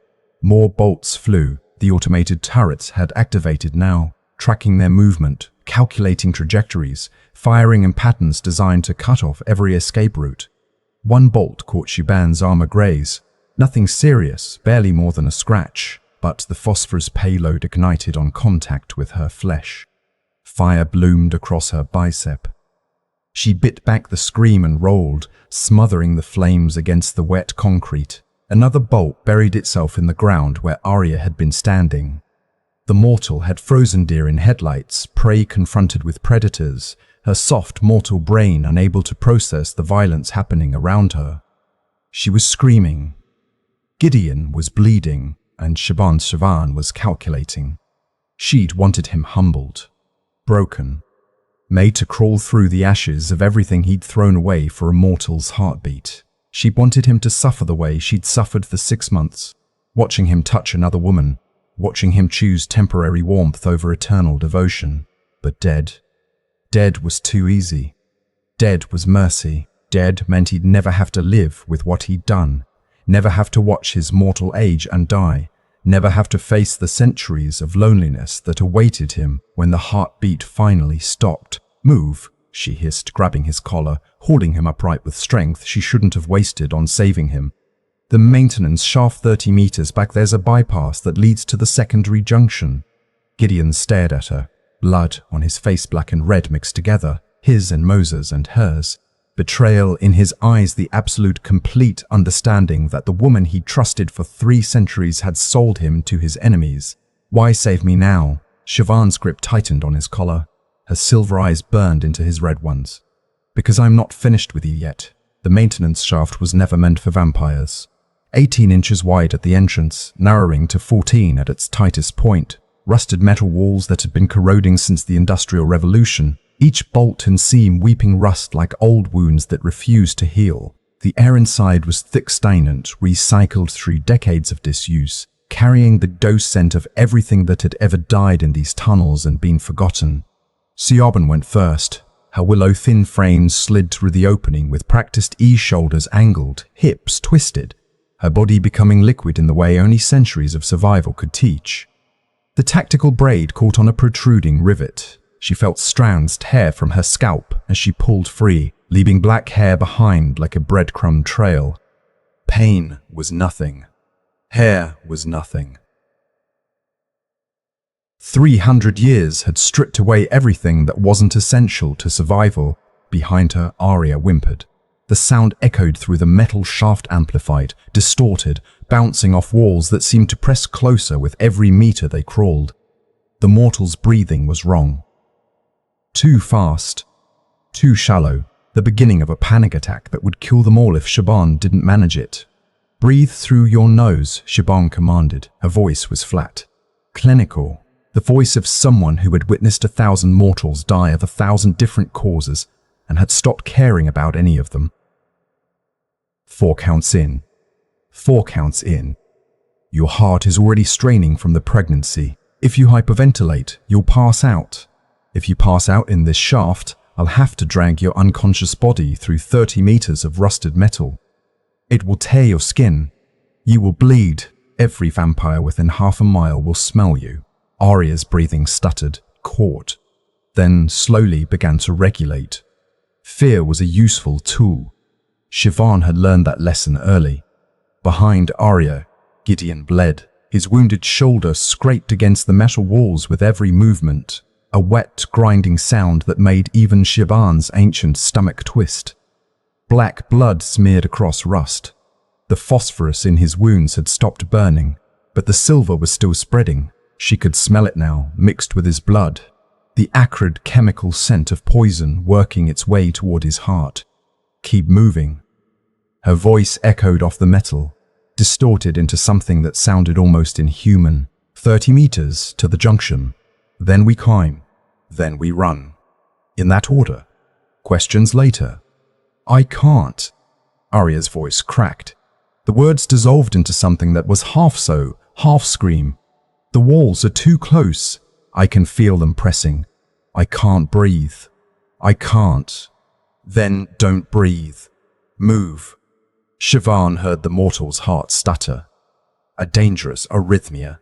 More bolts flew. The automated turrets had activated now, tracking their movement, calculating trajectories, firing in patterns designed to cut off every escape route. One bolt caught Siobhan's armor graze. Nothing serious, barely more than a scratch, but the phosphorus payload ignited on contact with her flesh. Fire bloomed across her bicep. She bit back the scream and rolled, smothering the flames against the wet concrete. Another bolt buried itself in the ground where Arya had been standing. The mortal had frozen deer in headlights, prey confronted with predators, her soft mortal brain unable to process the violence happening around her. She was screaming. Gideon was bleeding, and Siobhan was calculating. She'd wanted him humbled, broken, made to crawl through the ashes of everything he'd thrown away for a mortal's heartbeat. She wanted him to suffer the way she'd suffered for 6 months, watching him touch another woman, watching him choose temporary warmth over eternal devotion. But dead. Dead was too easy. Dead was mercy. Dead meant he'd never have to live with what he'd done, never have to watch his mortal age and die, never have to face the centuries of loneliness that awaited him when the heartbeat finally stopped. Move, she hissed, grabbing his collar, holding him upright with strength she shouldn't have wasted on saving him. The maintenance shaft 30 meters back, there's a bypass that leads to the secondary junction. Gideon stared at her, blood on his face, black and red mixed together, his and Moses and hers. Betrayal in his eyes, the absolute complete understanding that the woman he trusted for 3 centuries had sold him to his enemies. Why save me now? Siobhan's grip tightened on his collar. Her silver eyes burned into his red ones. Because I'm not finished with you yet. The maintenance shaft was never meant for vampires. 18 inches wide at the entrance, narrowing to 14 at its tightest point. Rusted metal walls that had been corroding since the Industrial Revolution. Each bolt and seam weeping rust like old wounds that refused to heal. The air inside was thick, stagnant, recycled through decades of disuse, carrying the dose scent of everything that had ever died in these tunnels and been forgotten. Siobhan went first. Her willow-thin frame slid through the opening with practiced ease, shoulders angled, hips twisted, her body becoming liquid in the way only centuries of survival could teach. The tactical braid caught on a protruding rivet. She felt strands tear from her scalp as she pulled free, leaving black hair behind like a breadcrumb trail. Pain was nothing. Hair was nothing. 300 years had stripped away everything that wasn't essential to survival. Behind her, Arya whimpered. The sound echoed through the metal shaft, amplified, distorted, bouncing off walls that seemed to press closer with every meter they crawled. The mortal's breathing was wrong. Too fast. Too shallow. The beginning of a panic attack that would kill them all if Siobhan didn't manage it. Breathe through your nose, Siobhan commanded. Her voice was flat. Clinical. The voice of someone who had witnessed 1,000 mortals die of 1,000 different causes and had stopped caring about any of them. 4 counts in. 4 counts in. Your heart is already straining from the pregnancy. If you hyperventilate, you'll pass out. If you pass out in this shaft, I'll have to drag your unconscious body through 30 meters of rusted metal. It will tear your skin. You will bleed. Every vampire within half a mile will smell you. Arya's breathing stuttered, caught, then slowly began to regulate. Fear was a useful tool. Siobhan had learned that lesson early. Behind Arya, Gideon bled. His wounded shoulder scraped against the metal walls with every movement, a wet, grinding sound that made even Siobhan's ancient stomach twist. Black blood smeared across rust. The phosphorus in his wounds had stopped burning, but the silver was still spreading. She could smell it now, mixed with his blood, the acrid chemical scent of poison working its way toward his heart. "Keep moving." Her voice echoed off the metal, distorted into something that sounded almost inhuman. 30 meters to the junction. Then we climb. Then we run. In that order. Questions later. "I can't." Arya's voice cracked. The words dissolved into something that was half so, half scream. "The walls are too close. I can feel them pressing. I can't breathe. I can't." "Then don't breathe. Move." Siobhan heard the mortal's heart stutter. A dangerous arrhythmia.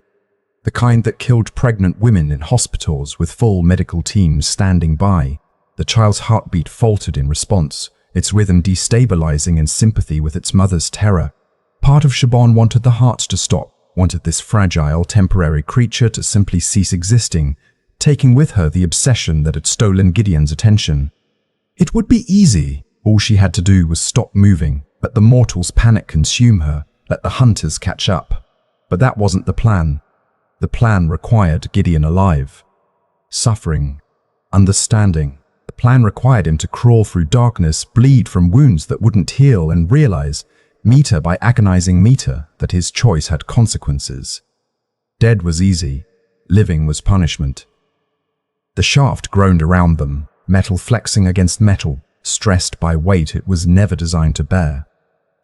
The kind that killed pregnant women in hospitals with full medical teams standing by. The child's heartbeat faltered in response, its rhythm destabilizing in sympathy with its mother's terror. Part of Siobhan wanted the heart to stop, wanted this fragile, temporary creature to simply cease existing, taking with her the obsession that had stolen Gideon's attention. It would be easy. All she had to do was stop moving, let the mortal's panic consume her, let the hunters catch up. But that wasn't the plan. The plan required Gideon alive. Suffering. Understanding. The plan required him to crawl through darkness, bleed from wounds that wouldn't heal, and realize, meter by agonizing meter, that his choice had consequences. Dead was easy. Living was punishment. The shaft groaned around them, metal flexing against metal, stressed by weight it was never designed to bear.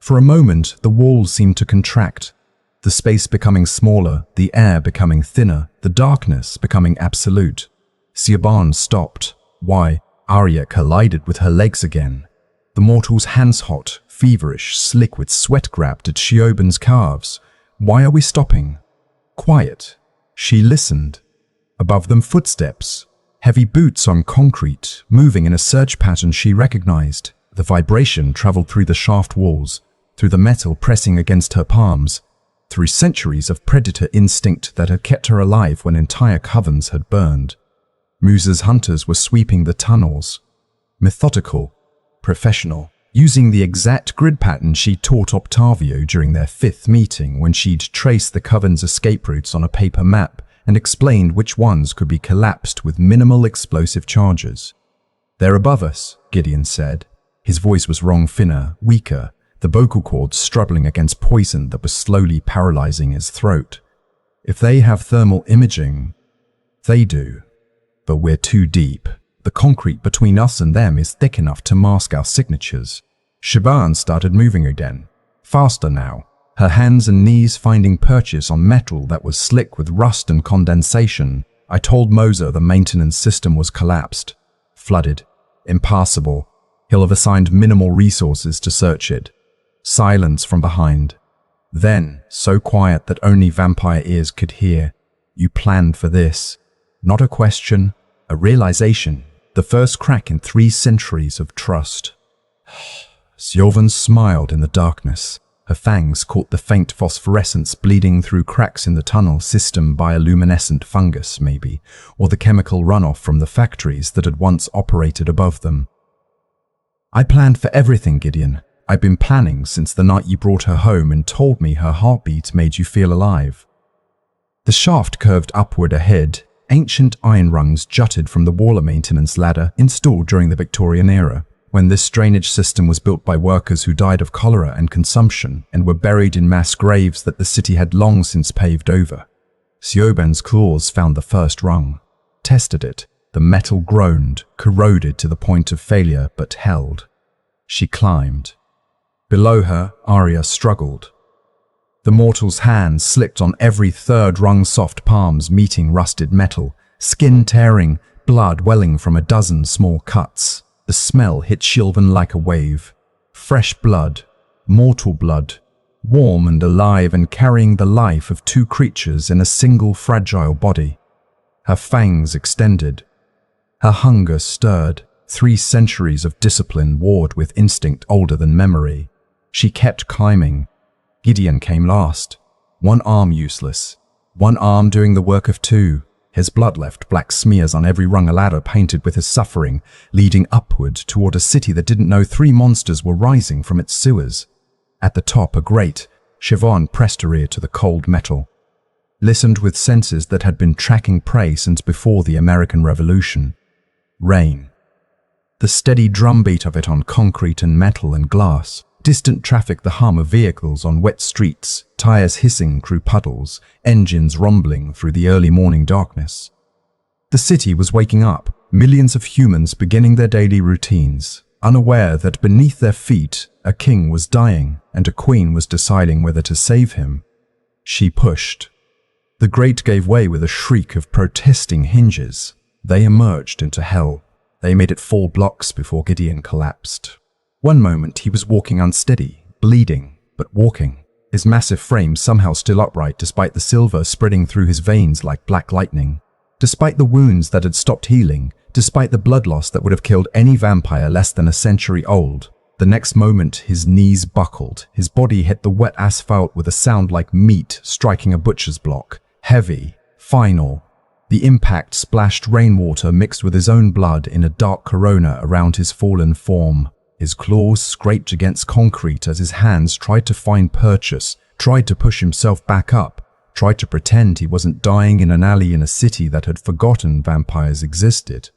For a moment, the walls seemed to contract, the space becoming smaller, the air becoming thinner, the darkness becoming absolute. Siobhan stopped. Why? Arya collided with her legs again. The mortal's hands hot, feverish, slick with sweat grabbed at Siobhan's calves. Why are we stopping? Quiet. She listened. Above them footsteps. Heavy boots on concrete, moving in a surge pattern she recognized. The vibration traveled through the shaft walls, through the metal pressing against her palms, through centuries of predator instinct that had kept her alive when entire covens had burned. Musa's hunters were sweeping the tunnels. Methodical, professional, using the exact grid pattern she taught Octavio during their 5th meeting when she'd traced the coven's escape routes on a paper map and explained which ones could be collapsed with minimal explosive charges. "They're above us," Gideon said. His voice was wrong, thinner, weaker, the vocal cords struggling against poison that was slowly paralyzing his throat. "If they have thermal imaging, they do. But we're too deep. The concrete between us and them is thick enough to mask our signatures." Siobhan started moving again, faster now, her hands and knees finding purchase on metal that was slick with rust and condensation. "I told Moser the maintenance system was collapsed, flooded, impassable. He'll have assigned minimal resources to search it." Silence from behind. Then, so quiet that only vampire ears could hear. "You planned for this." Not a question, a realization. The first crack in 3 centuries of trust. Siobhan smiled in the darkness. Her fangs caught the faint phosphorescence bleeding through cracks in the tunnel system bioluminescent fungus, maybe, or the chemical runoff from the factories that had once operated above them. "I planned for everything, Gideon. I've been planning since the night you brought her home and told me her heartbeat made you feel alive." The shaft curved upward ahead. Ancient iron rungs jutted from the water maintenance ladder installed during the Victorian era, when this drainage system was built by workers who died of cholera and consumption and were buried in mass graves that the city had long since paved over. Siobhan's claws found the first rung, tested it. The metal groaned, corroded to the point of failure, but held. She climbed. Below her, Arya struggled. The mortal's hands slipped on every 3rd rung, soft palms meeting rusted metal, skin tearing, blood welling from a dozen small cuts. The smell hit Siobhan like a wave. Fresh blood, mortal blood, warm and alive and carrying the life of 2 creatures in a single fragile body. Her fangs extended. Her hunger stirred. 3 centuries of discipline warred with instinct older than memory. She kept climbing. Gideon came last. One arm useless. One arm doing the work of two. His blood left black smears on every rung, a ladder painted with his suffering, leading upward toward a city that didn't know three monsters were rising from its sewers. At the top, a grate. Siobhan pressed her ear to the cold metal. Listened with senses that had been tracking prey since before the American Revolution. Rain. The steady drumbeat of it on concrete and metal and glass. Distant traffic, the hum of vehicles on wet streets, tires hissing through puddles, engines rumbling through the early morning darkness. The city was waking up, millions of humans beginning their daily routines, unaware that beneath their feet a king was dying and a queen was deciding whether to save him. She pushed. The grate gave way with a shriek of protesting hinges. They emerged into hell. They made it 4 blocks before Gideon collapsed. One moment he was walking unsteady, bleeding, but walking. His massive frame somehow still upright despite the silver spreading through his veins like black lightning. Despite the wounds that had stopped healing, despite the blood loss that would have killed any vampire less than a century old. The next moment his knees buckled, his body hit the wet asphalt with a sound like meat striking a butcher's block. Heavy, final. The impact splashed rainwater mixed with his own blood in a dark corona around his fallen form. His claws scraped against concrete as his hands tried to find purchase, tried to push himself back up, tried to pretend he wasn't dying in an alley in a city that had forgotten vampires existed.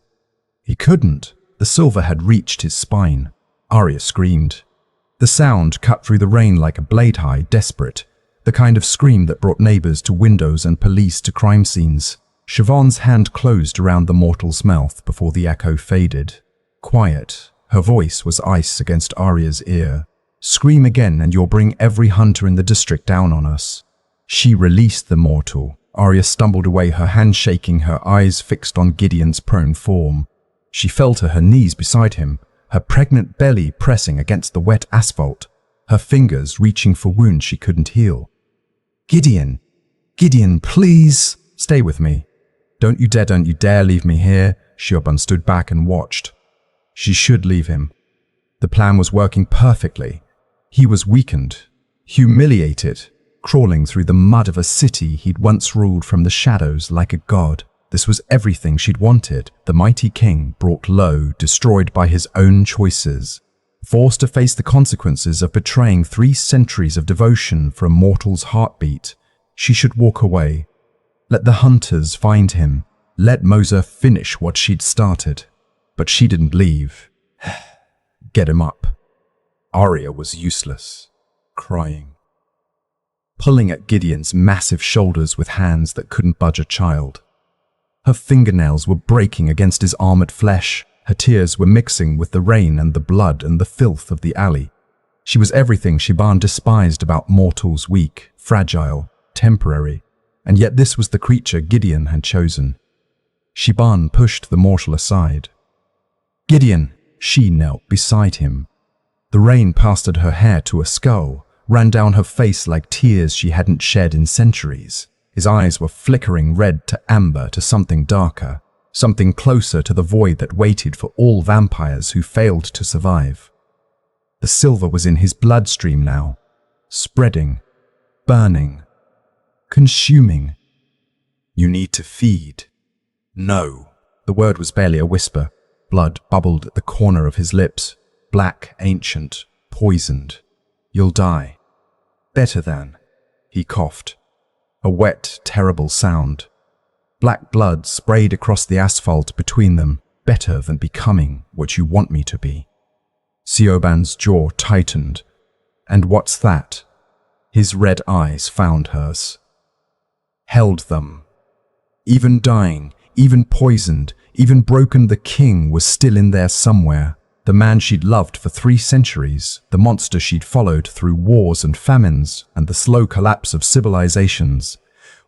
He couldn't. The silver had reached his spine. Arya screamed. The sound cut through the rain like a blade high, desperate, the kind of scream that brought neighbors to windows and police to crime scenes. Siobhan's hand closed around the mortal's mouth before the echo faded. Quiet. Her voice was ice against Arya's ear. Scream again and you'll bring every hunter in the district down on us. She released the mortal. Arya stumbled away, her hand shaking, her eyes fixed on Gideon's prone form. She fell to her knees beside him, her pregnant belly pressing against the wet asphalt, her fingers reaching for wounds she couldn't heal. Gideon! Gideon, please! Stay with me. Don't you dare leave me here. Siobhan stood back and watched. She should leave him. The plan was working perfectly. He was weakened, humiliated, crawling through the mud of a city he'd once ruled from the shadows like a god. This was everything she'd wanted. The mighty king brought low, destroyed by his own choices. Forced to face the consequences of betraying 3 centuries of devotion for a mortal's heartbeat, she should walk away. Let the hunters find him. Let Moser finish what she'd started. But she didn't leave. Get him up. Arya was useless, crying, pulling at Gideon's massive shoulders with hands that couldn't budge a child. Her fingernails were breaking against his armored flesh. Her tears were mixing with the rain and the blood and the filth of the alley. She was everything Siobhan despised about mortals, weak, fragile, temporary, and yet this was the creature Gideon had chosen. Siobhan pushed the mortal aside. Gideon! She knelt beside him. The rain plastered her hair to a skull, ran down her face like tears she hadn't shed in centuries. His eyes were flickering red to amber to something darker, something closer to the void that waited for all vampires who failed to survive. The silver was in his bloodstream now, spreading, burning, consuming. You need to feed. No. The word was barely a whisper. Blood bubbled at the corner of his lips, black, ancient, poisoned. You'll die. Better than. He coughed. A wet, terrible sound. Black blood sprayed across the asphalt between them. Better than becoming what you want me to be. Siobhan's jaw tightened. And what's that? His red eyes found hers. Held them. Even dying, even poisoned, even broken, the king was still in there somewhere. The man she'd loved for 3 centuries, the monster she'd followed through wars and famines and the slow collapse of civilizations.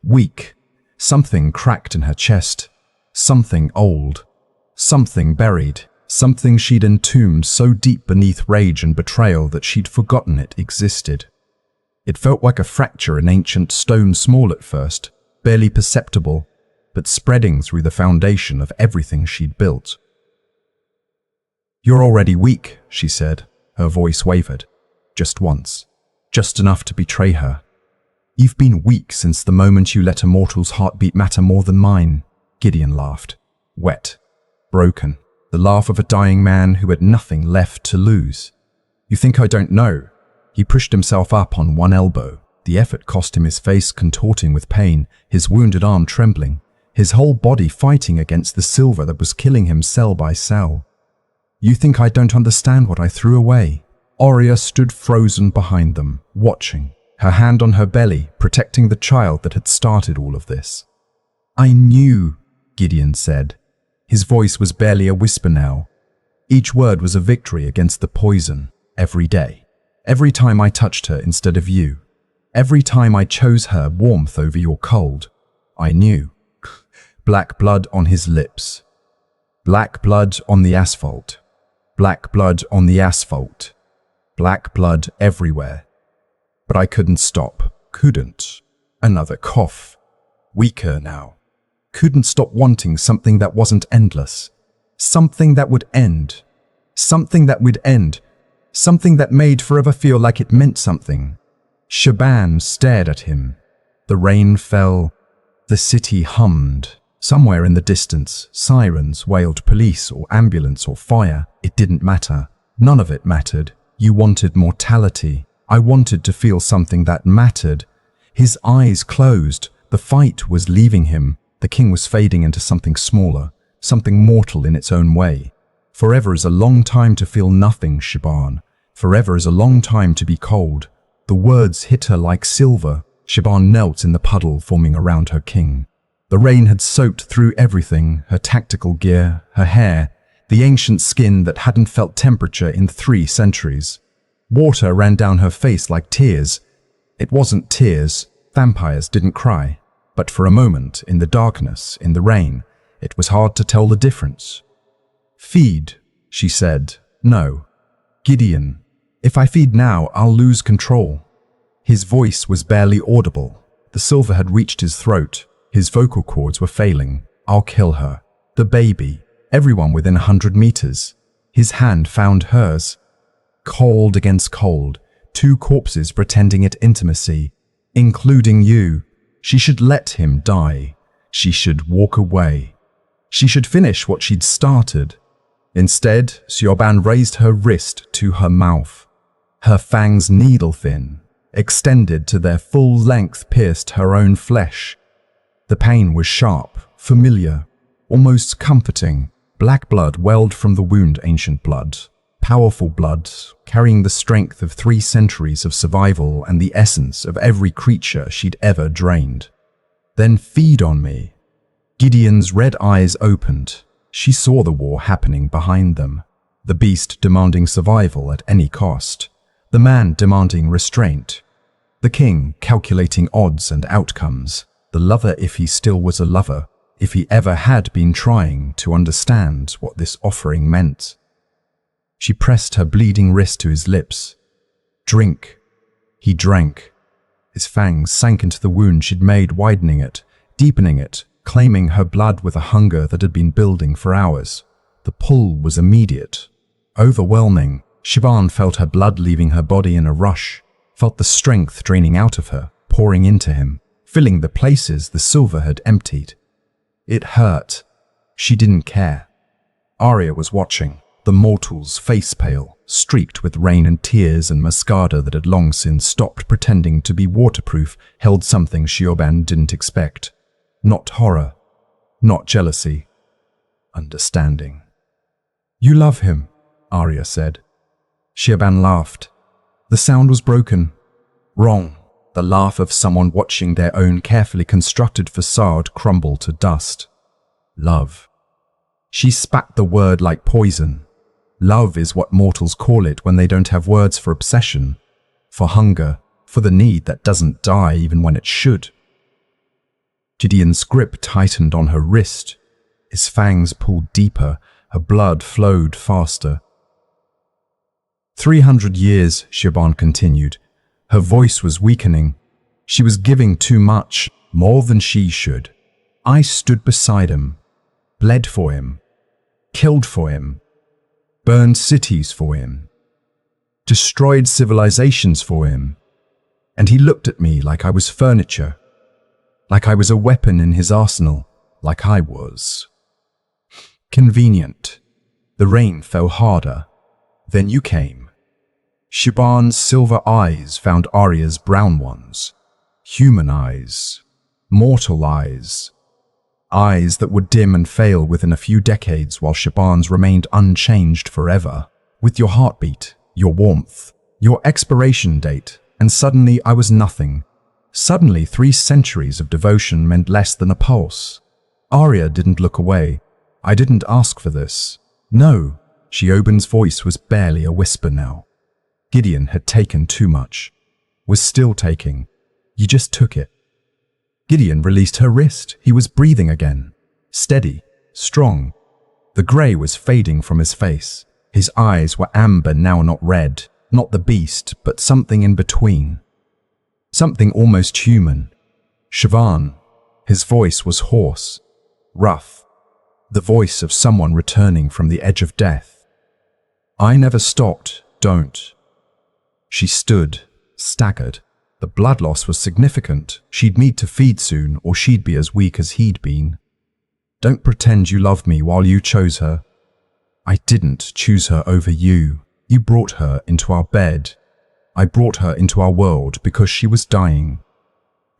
Weak, something cracked in her chest, something old, something buried, something she'd entombed so deep beneath rage and betrayal that she'd forgotten it existed. It felt like a fracture in ancient stone, small at first, barely perceptible, but spreading through the foundation of everything she'd built. You're already weak, she said. Her voice wavered. Just once. just enough to betray her. You've been weak since the moment you let a mortal's heartbeat matter more than mine, Gideon laughed. Wet, broken, the laugh of a dying man who had nothing left to lose. You think I don't know? He pushed himself up on one elbow. The effort cost him his face contorting with pain, his wounded arm trembling, his whole body fighting against the silver that was killing him cell by cell. You think I don't understand what I threw away? Aurea stood frozen behind them, watching, her hand on her belly, protecting the child that had started all of this. I knew, Gideon said. His voice was barely a whisper now. Each word was a victory against the poison, every day. Every time I touched her instead of you. Every time I chose her warmth over your cold. I knew. Black blood on his lips. Black blood on the asphalt. Black blood on the asphalt. Black blood everywhere. But I couldn't stop. Couldn't. Another cough. Weaker now. Couldn't stop wanting something that wasn't endless. Something that would end. Something that would end. Something that made forever feel like it meant something. Siobhan stared at him. The rain fell. The city hummed. Somewhere in the distance, sirens wailed police or ambulance or fire. It didn't matter. None of it mattered. You wanted mortality. I wanted to feel something that mattered. His eyes closed. The fight was leaving him. The king was fading into something smaller, something mortal in its own way. Forever is a long time to feel nothing, Siobhan. Forever is a long time to be cold. The words hit her like silver. Siobhan knelt in the puddle forming around her king. The rain had soaked through everything, her tactical gear, her hair, the ancient skin that hadn't felt temperature in 3 centuries. Water ran down her face like tears. It wasn't tears. Vampires didn't cry. But for a moment, in the darkness, in the rain, it was hard to tell the difference. Feed, she said. No. Gideon, if I feed now, I'll lose control. His voice was barely audible. The silver had reached his throat. His vocal cords were failing. I'll kill her. The baby. Everyone within 100 meters. His hand found hers. Cold against cold. 2 corpses pretending at intimacy. Including you. She should let him die. She should walk away. She should finish what she'd started. Instead, Siobhan raised her wrist to her mouth. Her fangs needle-thin, extended to their full length, pierced her own flesh. The pain was sharp, familiar, almost comforting. Black blood welled from the wound, ancient blood. Powerful blood, carrying the strength of 3 centuries of survival and the essence of every creature she'd ever drained. Then feed on me. Gideon's red eyes opened. She saw the war happening behind them. The beast demanding survival at any cost. The man demanding restraint. The king calculating odds and outcomes. The lover, if he still was a lover, if he ever had been trying to understand what this offering meant. She pressed her bleeding wrist to his lips. Drink. He drank. His fangs sank into the wound she'd made, widening it, deepening it, claiming her blood with a hunger that had been building for hours. The pull was immediate, overwhelming. Siobhan felt her blood leaving her body in a rush, felt the strength draining out of her, pouring into him, filling the places the silver had emptied. It hurt. She didn't care. Aurea was watching, the mortal's face pale, streaked with rain and tears, and Muscada that had long since stopped pretending to be waterproof held something Siobhan didn't expect. Not horror, not jealousy, understanding. You love him, Aurea said. Siobhan laughed. The sound was broken. Wrong. The laugh of someone watching their own carefully constructed facade crumble to dust. Love. She spat the word like poison. Love is what mortals call it when they don't have words for obsession, for hunger, for the need that doesn't die even when it should. Gideon's grip tightened on her wrist. His fangs pulled deeper, her blood flowed faster. 300 years, Siobhan continued. Her voice was weakening. She was giving too much, more than she should. I stood beside him, bled for him, killed for him, burned cities for him, destroyed civilizations for him. and he looked at me like I was furniture, like I was a weapon in his arsenal, like I was. Convenient. The rain fell harder. Then you came. Siobhan's silver eyes found Arya's brown ones. Human eyes. Mortal eyes. Eyes that would dim and fail within a few decades while Siobhan's remained unchanged forever. With your heartbeat, your warmth, your expiration date, and suddenly I was nothing. Suddenly 3 centuries of devotion meant less than a pulse. Arya didn't look away. I didn't ask for this. No, Siobhan's voice was barely a whisper now. Gideon had taken too much. Was still taking. You just took it. Gideon released her wrist. He was breathing again. Steady, strong. The grey was fading from his face. His eyes were amber, now not red. Not the beast, but something in between. Something almost human. Siobhan. His voice was hoarse, rough. The voice of someone returning from the edge of death. I never stopped, don't. She stood, staggered. The blood loss was significant. She'd need to feed soon, or she'd be as weak as he'd been. Don't pretend you love me while you chose her. I didn't choose her over you. You brought her into our bed. I brought her into our world because she was dying.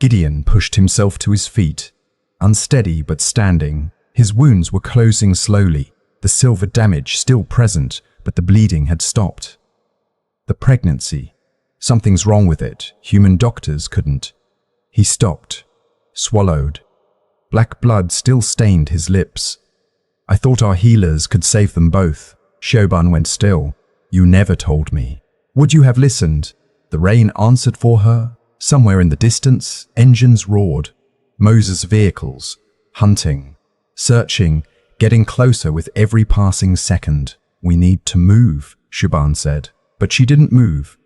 Gideon pushed himself to his feet, unsteady but standing. His wounds were closing slowly, the silver damage still present, but the bleeding had stopped. The pregnancy. Something's wrong with it. Human doctors couldn't. He stopped, swallowed. Black blood still stained his lips. I thought our healers could save them both. Siobhan went still. You never told me. Would you have listened? The rain answered for her. Somewhere in the distance, engines roared. Moses' vehicles, hunting, searching, getting closer with every passing second. We need to move, Siobhan said. But she didn't move.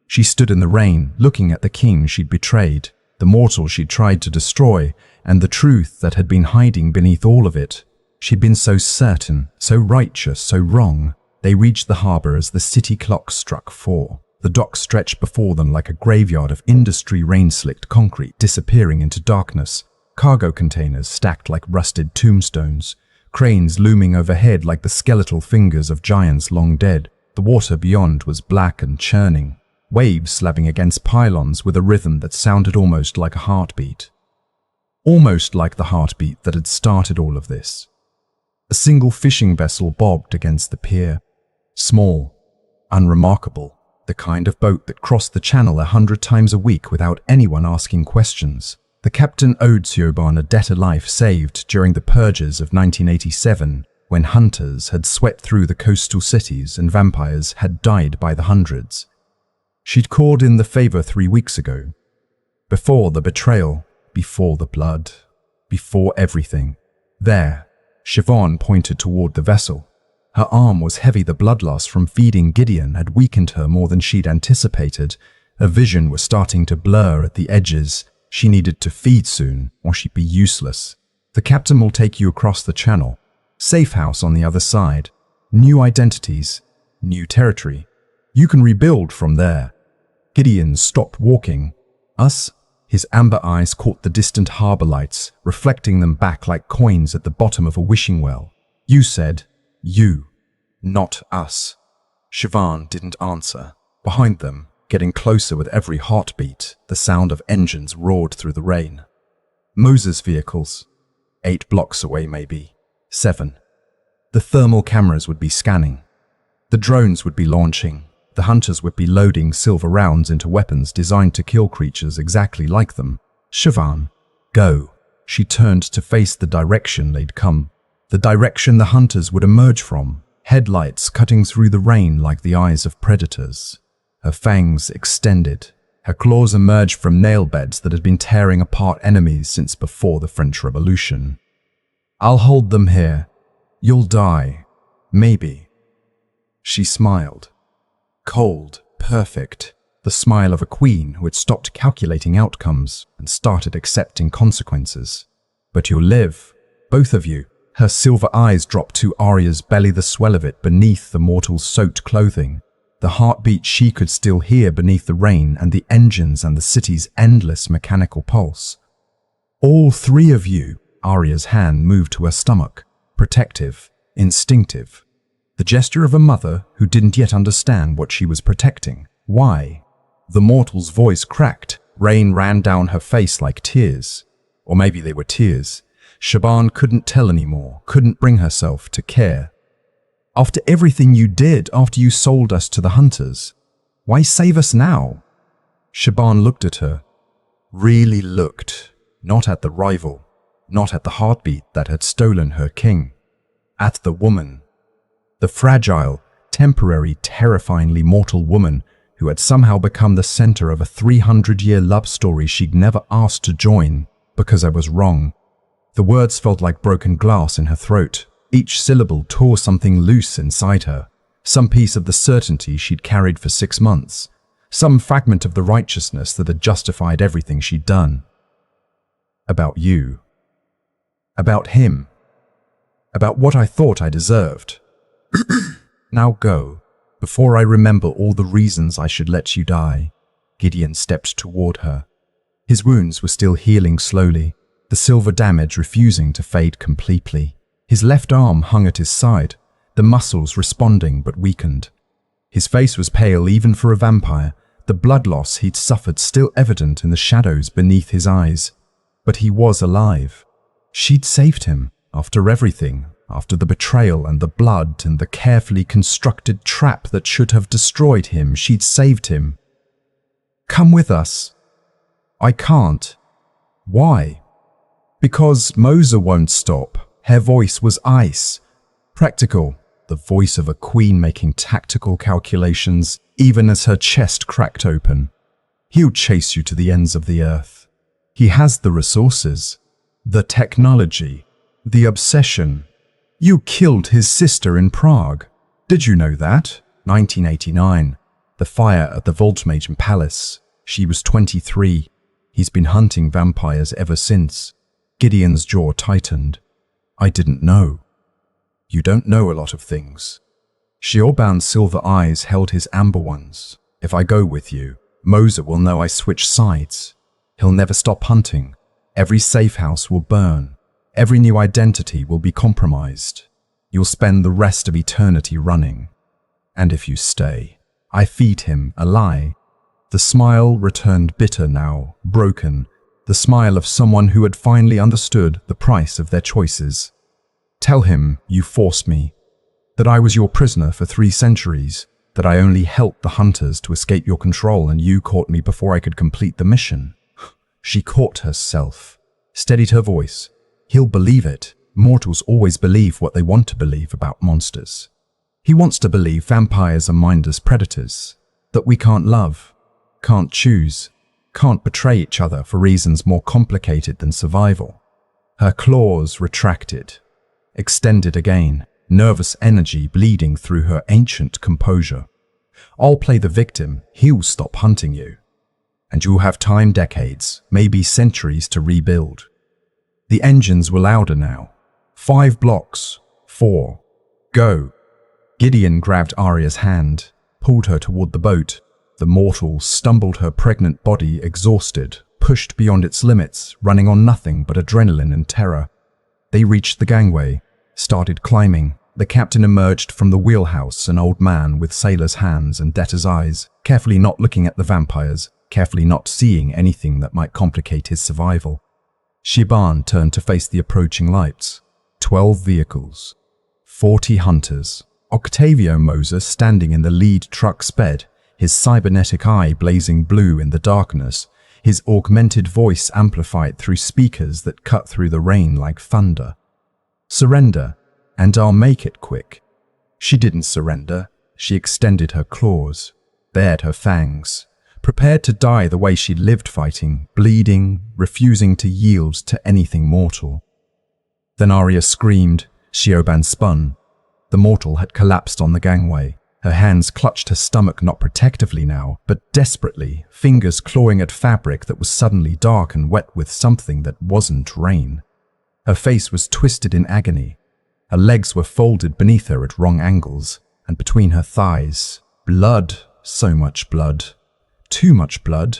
She stood in the rain, looking at the king she'd betrayed, the mortal she'd tried to destroy, and the truth that had been hiding beneath all of it. She'd been so certain, so righteous, so wrong. They reached the harbour as the city clock struck 4. The dock stretched before them like a graveyard of industry rain-slicked concrete disappearing into darkness. Cargo containers stacked like rusted tombstones. Cranes looming overhead like the skeletal fingers of giants long dead. The water beyond was black and churning. Waves slapping against pylons with a rhythm that sounded almost like a heartbeat. Almost like the heartbeat that had started all of this. A single fishing vessel bobbed against the pier. Small, unremarkable, the kind of boat that crossed the channel 100 times a week without anyone asking questions. The captain owed Siobhan a debt of life saved during the purges of 1987, when hunters had swept through the coastal cities and vampires had died by the hundreds. She'd called in the favor 3 weeks ago. Before the betrayal, before the blood, before everything. There, Siobhan pointed toward the vessel. Her arm was heavy. The blood loss from feeding Gideon had weakened her more than she'd anticipated. Her vision was starting to blur at the edges. She needed to feed soon, or she'd be useless. The captain will take you across the channel. Safe house on the other side. New identities, new territory. You can rebuild from there. Gideon stopped walking. Us? His amber eyes caught the distant harbor lights, reflecting them back like coins at the bottom of a wishing well. You said, you, not us. Siobhan didn't answer. Behind them, getting closer with every heartbeat, the sound of engines roared through the rain. Moses' vehicles. 8 blocks away maybe. 7. The thermal cameras would be scanning. The drones would be launching. The hunters would be loading silver rounds into weapons designed to kill creatures exactly like them. Siobhan, go. She turned to face the direction they'd come. The direction the hunters would emerge from. Headlights cutting through the rain like the eyes of predators. Her fangs extended. Her claws emerged from nail beds that had been tearing apart enemies since before the French Revolution. I'll hold them here. You'll die. Maybe. She smiled. Cold, perfect. The smile of a queen who had stopped calculating outcomes and started accepting consequences. But you'll live. Both of you. Her silver eyes dropped to Arya's belly, the swell of it beneath the mortal's soaked clothing. The the heartbeat she could still hear beneath the rain and the engines and the city's endless mechanical pulse. All three of you, Arya's hand moved to her stomach, protective, instinctive. The gesture of a mother who didn't yet understand what she was protecting. Why? The mortal's voice cracked. Rain ran down her face like tears. Or maybe they were tears. Siobhan couldn't tell anymore, couldn't bring herself to care. After everything you did, after you sold us to the hunters, why save us now? Siobhan looked at her. Really looked. Not at the rival. Not at the heartbeat that had stolen her king. At the woman. The fragile, temporary, terrifyingly mortal woman who had somehow become the center of a 300-year love story she'd never asked to join because I was wrong. The words felt like broken glass in her throat. Each syllable tore something loose inside her, some piece of the certainty she'd carried for 6 months, some fragment of the righteousness that had justified everything she'd done. About you. About him. About what I thought I deserved. Now go, before I remember all the reasons I should let you die. Gideon stepped toward her. His wounds were still healing slowly, the silver damage refusing to fade completely. His left arm hung at his side, the muscles responding but weakened. His face was pale even for a vampire, the blood loss he'd suffered still evident in the shadows beneath his eyes. But he was alive. She'd saved him, after everything, after the betrayal and the blood and the carefully constructed trap that should have destroyed him. She'd saved him. Come with us. I can't. Why? Because Moza won't stop. Her voice was ice. Practical, the voice of a queen making tactical calculations, even as her chest cracked open. He'll chase you to the ends of the earth. He has the resources, the technology, the obsession. You killed his sister in Prague. Did you know that? 1989. The fire at the Voltmagen Palace. She was 23. He's been hunting vampires ever since. Gideon's jaw tightened. I didn't know. You don't know a lot of things. Siobhan's silver eyes held his amber ones. If I go with you, Moza will know I switched sides. He'll never stop hunting. Every safe house will burn. Every new identity will be compromised. You'll spend the rest of eternity running. And if you stay, I feed him a lie. The smile returned bitter now, broken, the smile of someone who had finally understood the price of their choices. Tell him you forced me, that I was your prisoner for 3 centuries, that I only helped the hunters to escape your control and you caught me before I could complete the mission. She caught herself, steadied her voice. He'll believe it. Mortals always believe what they want to believe about monsters. He wants to believe vampires are mindless predators, that we can't love, can't choose, can't betray each other for reasons more complicated than survival. Her claws retracted, extended again, nervous energy bleeding through her ancient composure. I'll play the victim, he'll stop hunting you. And you'll have time, decades, maybe centuries to rebuild. The engines were louder now. 5 blocks. 4. Go. Gideon grabbed Arya's hand, pulled her toward the boat. The mortal stumbled her pregnant body, exhausted, pushed beyond its limits, running on nothing but adrenaline and terror. They reached the gangway, started climbing. The captain emerged from the wheelhouse, an old man with sailor's hands and debtor's eyes, carefully not looking at the vampires, carefully not seeing anything that might complicate his survival. Siobhan turned to face the approaching lights. 12 vehicles. 40 hunters. Octavio Moza standing in the lead truck's bed, his cybernetic eye blazing blue in the darkness, his augmented voice amplified through speakers that cut through the rain like thunder. Surrender, and I'll make it quick. She didn't surrender. She extended her claws, bared her fangs, prepared to die the way she'd lived fighting, bleeding, refusing to yield to anything mortal. Then Arya screamed. Siobhan spun. The mortal had collapsed on the gangway. Her hands clutched her stomach not protectively now, but desperately, fingers clawing at fabric that was suddenly dark and wet with something that wasn't rain. Her face was twisted in agony. Her legs were folded beneath her at wrong angles, and between her thighs, Blood, so much blood. Too much blood.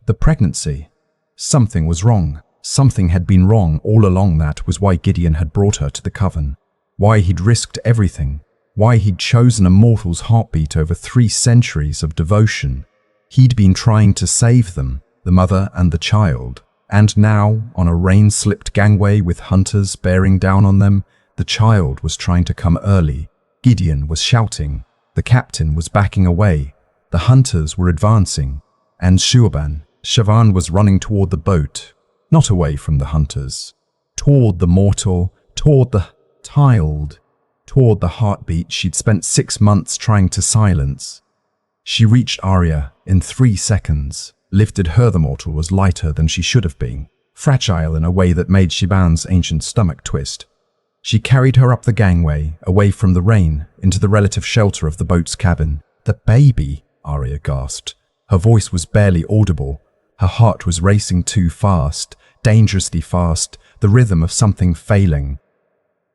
The pregnancy. Something was wrong. Something had been wrong all along. That was why Gideon had brought her to the coven. Why he'd risked everything. Why he'd chosen a mortal's heartbeat over 3 centuries of devotion. He'd been trying to save them, the mother and the child. And now, on a rain-slipped gangway with hunters bearing down on them, the child was trying to come early. Gideon was shouting. The captain was backing away. The hunters were advancing. And Siobhan was running toward the boat, not away from the hunters. Toward the mortal, toward the child, toward the heartbeat she'd spent 6 months trying to silence. She reached Arya in 3 seconds. Lifted her. The mortal was lighter than she should have been, fragile in a way that made Siobhan's ancient stomach twist. She carried her up the gangway, away from the rain, into the relative shelter of the boat's cabin. The baby, Arya gasped. Her voice was barely audible. Her heart was racing too fast, dangerously fast, the rhythm of something failing.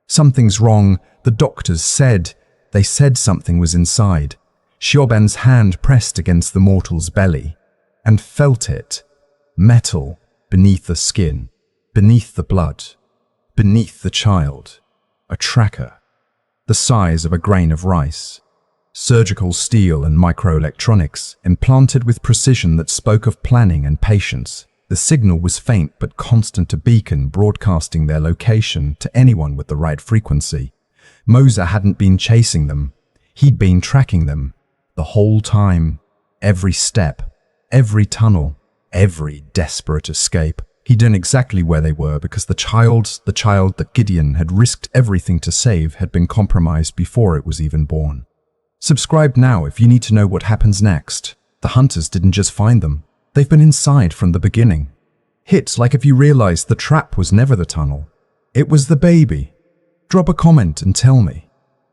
Something's wrong, the doctors said. They said something was inside. Siobhan's hand pressed against the mortal's belly. And felt it, metal, beneath the skin, beneath the blood, beneath the child, a tracker, the size of a grain of rice, surgical steel and microelectronics, implanted with precision that spoke of planning and patience. The signal was faint but constant, a beacon broadcasting their location to anyone with the right frequency. Moser hadn't been chasing them, he'd been tracking them, the whole time, every step. Every tunnel, every desperate escape. He'd known exactly where they were because the child that Gideon had risked everything to save had been compromised before it was even born. Subscribe now if you need to know what happens next. The hunters didn't just find them. They've been inside from the beginning. Hit like if you realized the trap was never the tunnel. It was the baby. Drop a comment and tell me.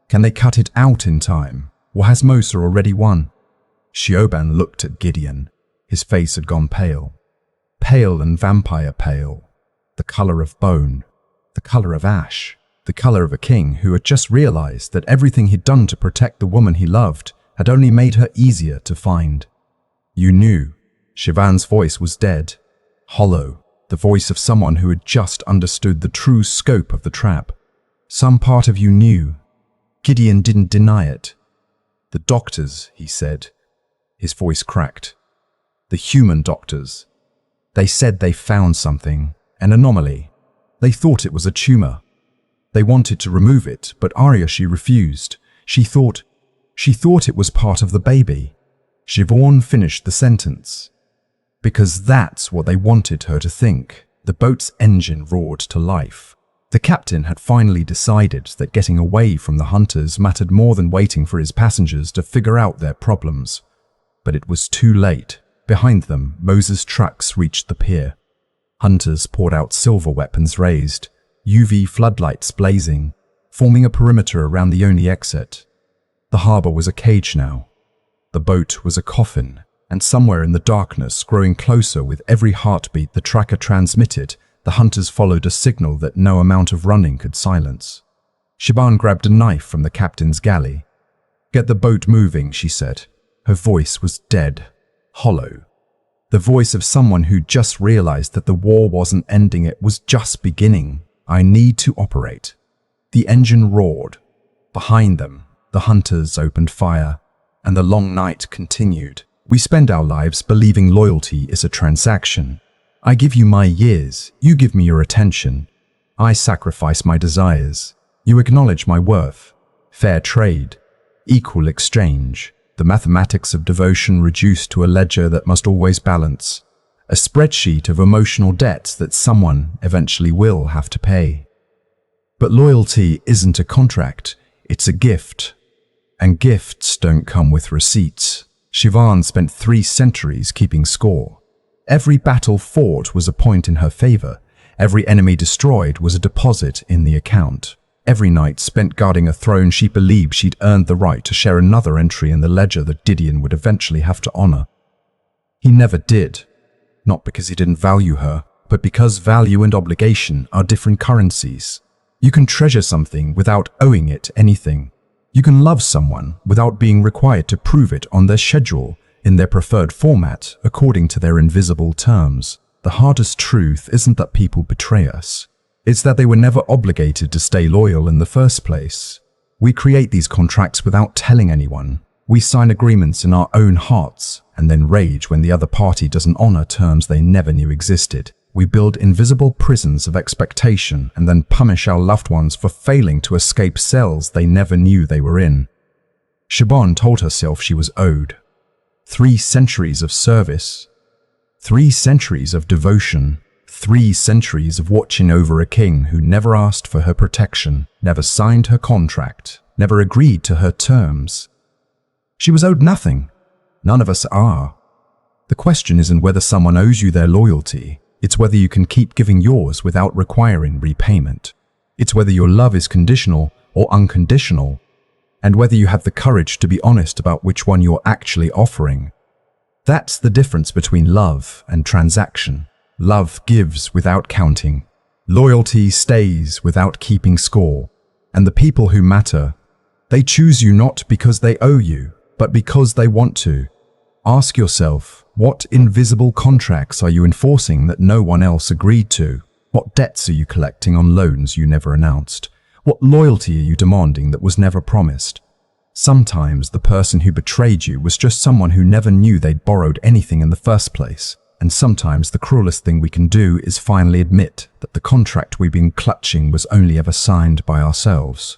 Can they cut it out in time? Or has Moser already won? Siobhan looked at Gideon. His face had gone pale. Pale and vampire pale. The color of bone. The color of ash. The color of a king who had just realized that everything he'd done to protect the woman he loved had only made her easier to find. You knew. Siobhan's voice was dead. Hollow. The voice of someone who had just understood the true scope of the trap. Some part of you knew. Gideon didn't deny it. The doctors, he said. His voice cracked. The human doctors. They said they found something, an anomaly. They thought it was a tumor. They wanted to remove it, but Arya, she refused. She thought it was part of the baby. Siobhan finished the sentence. Because that's what they wanted her to think. The boat's engine roared to life. The captain had finally decided that getting away from the hunters mattered more than waiting for his passengers to figure out their problems. But it was too late. Behind them, Moser's trucks reached the pier. Hunters poured out silver weapons raised, UV floodlights blazing, forming a perimeter around the only exit. The harbor was a cage now. The boat was a coffin, and somewhere in the darkness, growing closer with every heartbeat the tracker transmitted, the hunters followed a signal that no amount of running could silence. Siobhan grabbed a knife from the captain's galley. "Get the boat moving," she said. Her voice was dead. Hollow. The voice of someone who just realized that the war wasn't ending, it was just beginning. "I need to operate." The engine roared. Behind them, the hunters opened fire, and the long night continued. We spend our lives believing loyalty is a transaction. I give you my years, you give me your attention. I sacrifice my desires. You acknowledge my worth. Fair trade. Equal exchange. The mathematics of devotion reduced to a ledger that must always balance. A spreadsheet of emotional debts that someone eventually will have to pay. But loyalty isn't a contract, it's a gift. And gifts don't come with receipts. Siobhan spent 3 centuries keeping score. Every battle fought was a point in her favor. Every enemy destroyed was a deposit in the account. Every night spent guarding a throne she believed she'd earned the right to share another entry in the ledger that Gideon would eventually have to honor. He never did. Not because he didn't value her, but because value and obligation are different currencies. You can treasure something without owing it anything. You can love someone without being required to prove it on their schedule, in their preferred format, according to their invisible terms. The hardest truth isn't that people betray us. It's that they were never obligated to stay loyal in the first place. We create these contracts without telling anyone. We sign agreements in our own hearts and then rage when the other party doesn't honor terms they never knew existed. We build invisible prisons of expectation and then punish our loved ones for failing to escape cells they never knew they were in. Siobhan told herself she was owed 3 centuries of service, 3 centuries of devotion, 3 centuries of watching over a king who never asked for her protection, never signed her contract, never agreed to her terms. She was owed nothing. None of us are. The question isn't whether someone owes you their loyalty. It's whether you can keep giving yours without requiring repayment. It's whether your love is conditional or unconditional, and whether you have the courage to be honest about which one you're actually offering. That's the difference between love and transaction. Love gives without counting. Loyalty stays without keeping score. And the people who matter, they choose you not because they owe you, but because they want to. Ask yourself, what invisible contracts are you enforcing that no one else agreed to? What debts are you collecting on loans you never announced? What loyalty are you demanding that was never promised? Sometimes the person who betrayed you was just someone who never knew they'd borrowed anything in the first place. And sometimes the cruelest thing we can do is finally admit that the contract we've been clutching was only ever signed by ourselves.